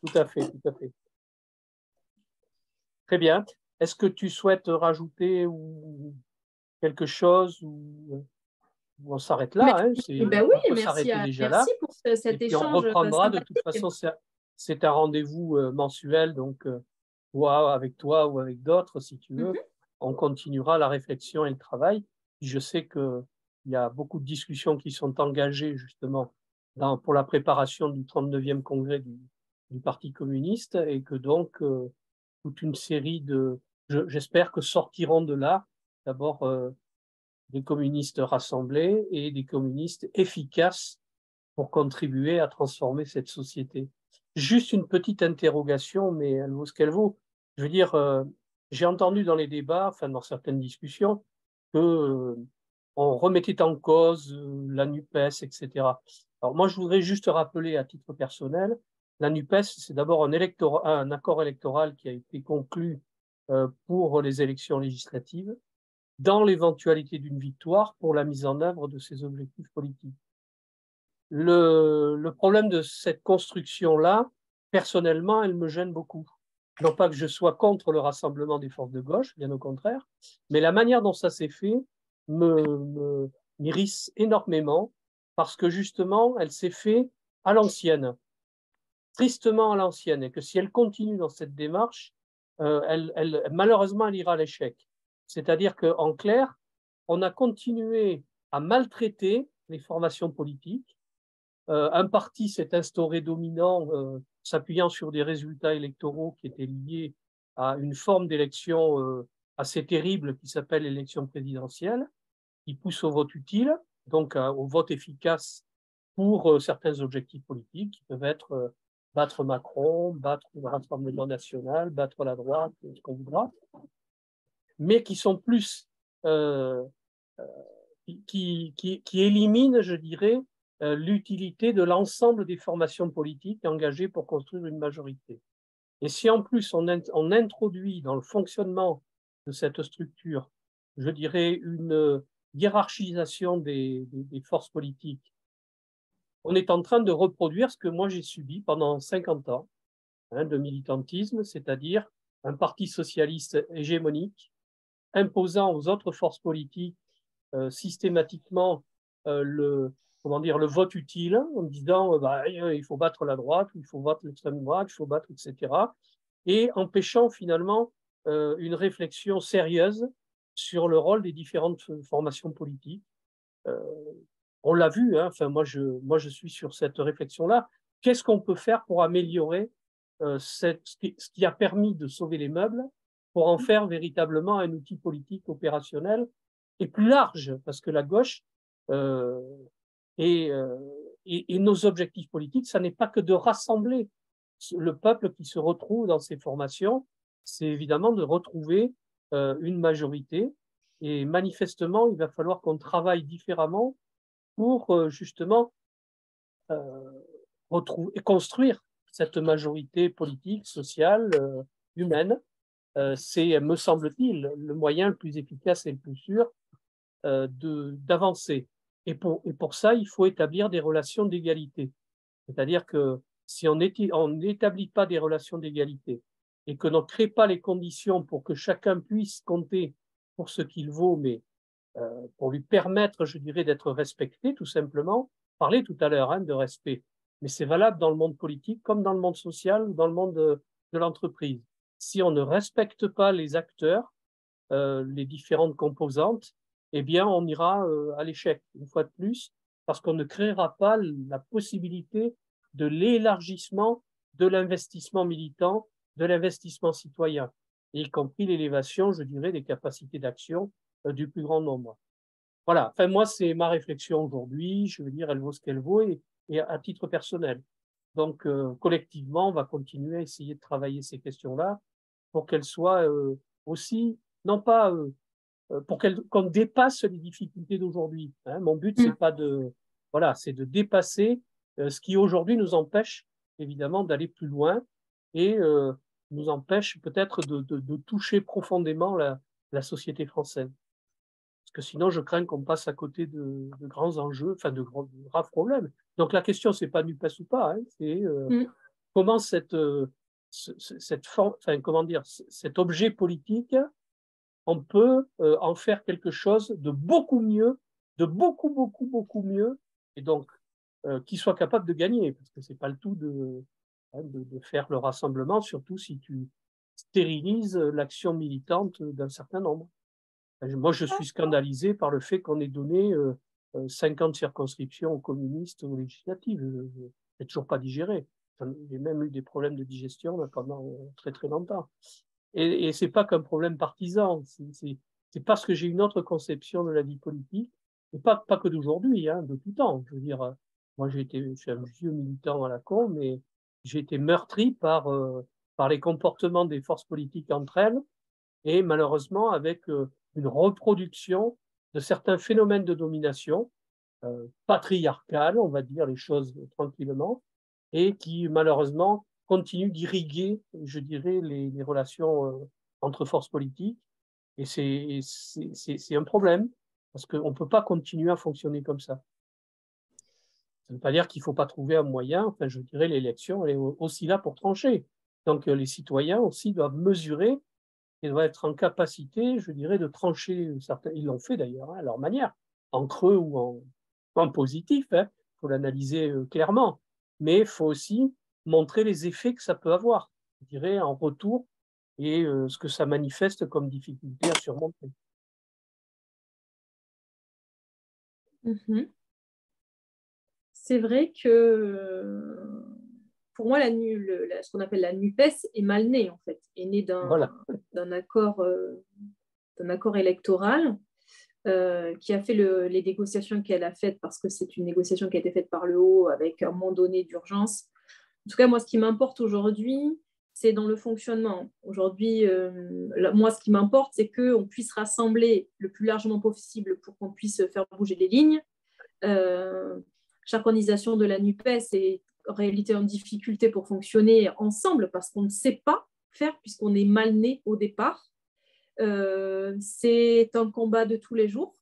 Tout à fait, tout à fait. Très bien. Est-ce que tu souhaites rajouter quelque chose ou on s'arrête là? Ben oui, merci pour cet échange. On reprendra. De toute façon, c'est un rendez-vous mensuel, donc soit avec toi ou avec d'autres, si tu veux. On continuera la réflexion et le travail. Je sais qu'il y a beaucoup de discussions qui sont engagées justement pour la préparation du 39e congrès du Parti communiste, et que donc toute une série j'espère que sortiront de là, d'abord des communistes rassemblés et des communistes efficaces pour contribuer à transformer cette société. Juste une petite interrogation, mais elle vaut ce qu'elle vaut. Je veux dire, j'ai entendu dans les débats, enfin dans certaines discussions, que on remettait en cause la NUPES, etc. Alors moi, je voudrais juste rappeler à titre personnel, la NUPES, c'est d'abord un accord électoral qui a été conclu pour les élections législatives, dans l'éventualité d'une victoire pour la mise en œuvre de ces objectifs politiques. Le problème de cette construction-là, personnellement, elle me gêne beaucoup. Non pas que je sois contre le rassemblement des forces de gauche, bien au contraire, mais la manière dont ça s'est fait m'irrisse énormément parce que justement, elle s'est fait à l'ancienne, tristement à l'ancienne, et que si elle continue dans cette démarche, malheureusement, elle ira à l'échec. C'est-à-dire qu'en clair, on a continué à maltraiter les formations politiques. Un parti s'est instauré dominant, s'appuyant sur des résultats électoraux qui étaient liés à une forme d'élection assez terrible qui s'appelle l'élection présidentielle, qui pousse au vote utile, donc au vote efficace pour certains objectifs politiques qui peuvent être battre Macron, battre le Rassemblement national, battre la droite, ce qu'on voudra, mais qui sont plus qui éliminent, je dirais, l'utilité de l'ensemble des formations politiques engagées pour construire une majorité. Et si en plus on introduit dans le fonctionnement de cette structure, je dirais, une hiérarchisation des forces politiques, on est en train de reproduire ce que moi j'ai subi pendant 50 ans de militantisme, c'est-à-dire un parti socialiste hégémonique imposant aux autres forces politiques systématiquement le vote utile en disant il faut battre la droite, il faut battre l'extrême droite, il faut battre, etc. Et empêchant finalement une réflexion sérieuse sur le rôle des différentes formations politiques. On l'a vu, hein, enfin, moi je suis sur cette réflexion-là. Qu'est-ce qu'on peut faire pour améliorer ce qui a permis de sauver les meubles pour en faire véritablement un outil politique opérationnel et plus large, parce que la gauche et nos objectifs politiques, ça n'est pas que de rassembler le peuple qui se retrouve dans ces formations, c'est évidemment de retrouver une majorité. Et manifestement, il va falloir qu'on travaille différemment pour justement retrouver et construire cette majorité politique, sociale, humaine. C'est, me semble-t-il, le moyen le plus efficace et le plus sûr d'avancer. Et pour ça, il faut établir des relations d'égalité. C'est-à-dire que si on n'établit pas des relations d'égalité et que l'on ne crée pas les conditions pour que chacun puisse compter pour ce qu'il vaut, mais pour lui permettre, je dirais, d'être respecté, tout simplement, parler tout à l'heure de respect, mais c'est valable dans le monde politique comme dans le monde social ou dans le monde de l'entreprise. Si on ne respecte pas les acteurs, les différentes composantes, eh bien, on ira à l'échec, une fois de plus, parce qu'on ne créera pas la possibilité de l'élargissement de l'investissement militant, de l'investissement citoyen, y compris l'élévation, je dirais, des capacités d'action du plus grand nombre. Voilà, enfin, moi, c'est ma réflexion aujourd'hui, je veux dire, elle vaut ce qu'elle vaut, et à titre personnel. Donc, collectivement, on va continuer à essayer de travailler ces questions-là pour qu'elles soient aussi, non pas pour qu'on dépasse les difficultés d'aujourd'hui. Hein. Mon but, c'est pas c'est de dépasser ce qui aujourd'hui nous empêche évidemment d'aller plus loin et nous empêche peut-être de toucher profondément la société française. Parce que sinon, je crains qu'on passe à côté de grands enjeux, enfin de graves problèmes. Donc la question, c'est pas NUPES ou pas, hein, c'est comment cet objet politique on peut en faire quelque chose de beaucoup mieux, de beaucoup mieux, et donc qui soit capable de gagner, parce que c'est pas le tout de faire le rassemblement, surtout si tu stérilises l'action militante d'un certain nombre. Moi, je suis scandalisé par le fait qu'on ait donné 50 circonscriptions aux communistes aux législatives. Je n'ai toujours pas digéré. J'ai même eu des problèmes de digestion là, pendant très longtemps. Et ce n'est pas qu'un problème partisan, c'est parce que j'ai une autre conception de la vie politique, et pas que d'aujourd'hui, hein, de tout temps. Je veux dire, moi je suis un vieux militant à la con, mais j'ai été meurtri par les comportements des forces politiques entre elles, et malheureusement avec une reproduction de certains phénomènes de domination patriarcale, on va dire les choses tranquillement, et qui malheureusement continue d'irriguer, je dirais, les relations entre forces politiques. Et c'est un problème, parce qu'on ne peut pas continuer à fonctionner comme ça. Ça ne veut pas dire qu'il ne faut pas trouver un moyen, enfin je dirais l'élection, elle est aussi là pour trancher. Donc les citoyens aussi doivent mesurer et doivent être en capacité, je dirais, de trancher certains. Ils l'ont fait d'ailleurs, hein, à leur manière, en creux ou en positif, il faut l'analyser clairement. Mais il faut aussi montrer les effets que ça peut avoir, je dirais, en retour, et ce que ça manifeste comme difficulté à surmonter. C'est vrai que pour moi, ce qu'on appelle la NUPES est mal née, en fait, est née d'un accord électoral qui a fait les négociations qu'elle a faites, parce que c'est une négociation qui a été faite par le haut avec un moment donné d'urgence. En tout cas, moi, ce qui m'importe aujourd'hui, c'est dans le fonctionnement. Aujourd'hui, moi, ce qui m'importe, c'est qu'on puisse rassembler le plus largement possible pour qu'on puisse faire bouger les lignes. Chaque organisation de la NUPES est en réalité en difficulté pour fonctionner ensemble parce qu'on ne sait pas faire, puisqu'on est mal né au départ. C'est un combat de tous les jours.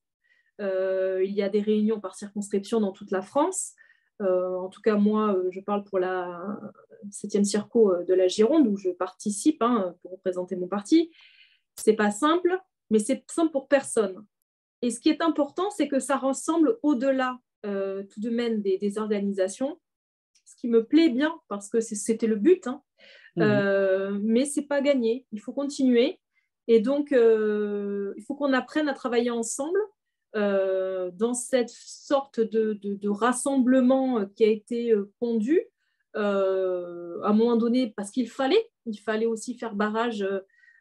Il y a des réunions par circonscription dans toute la France. En tout cas, moi, je parle pour la 7e circo de la Gironde, où je participe pour représenter mon parti. C'est pas simple, mais c'est simple pour personne. Et ce qui est important, c'est que ça rassemble au-delà tout de même des organisations, ce qui me plaît bien, parce que c'était le but, mais c'est pas gagné. Il faut continuer. Et donc, il faut qu'on apprenne à travailler ensemble dans cette sorte de rassemblement qui a été pondu à un moment donné, parce il fallait aussi faire barrage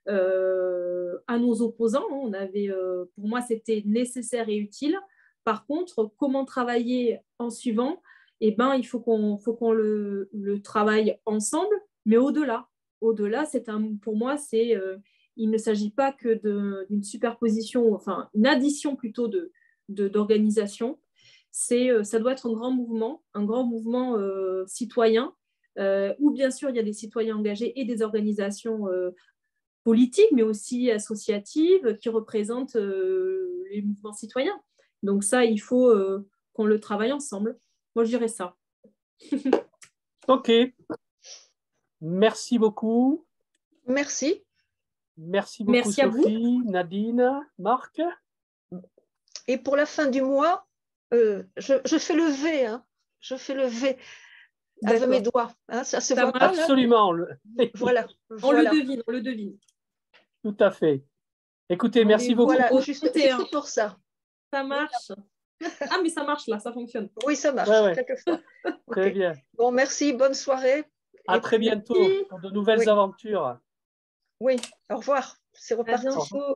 à nos opposants. Pour moi, c'était nécessaire et utile. Par contre, comment travailler en suivant? Eh ben, il faut qu'on le travaille ensemble, mais au-delà. Au-delà, pour moi, il ne s'agit pas que d'une superposition, enfin, une addition plutôt d'organisations. Ça doit être un grand mouvement citoyen, où bien sûr, il y a des citoyens engagés et des organisations politiques, mais aussi associatives, qui représentent les mouvements citoyens. Donc ça, il faut qu'on le travaille ensemble. Moi, je dirais ça. OK. Merci beaucoup. Merci. Merci beaucoup, Merci Sophie, Nadine, Marc. Et pour la fin du mois, je fais le V. Je fais le V avec mes doigts. Ça se voit pas, là ? Absolument. Voilà. On le devine. Tout à fait. Écoutez, merci beaucoup. Voilà, juste pour ça. Ça marche. Ah, mais ça marche là, ça fonctionne. Oui, ça marche, quelquefois. Très bien. Bon, merci, bonne soirée. À très bientôt pour de nouvelles aventures. Oui, au revoir. C'est reparti. À bientôt.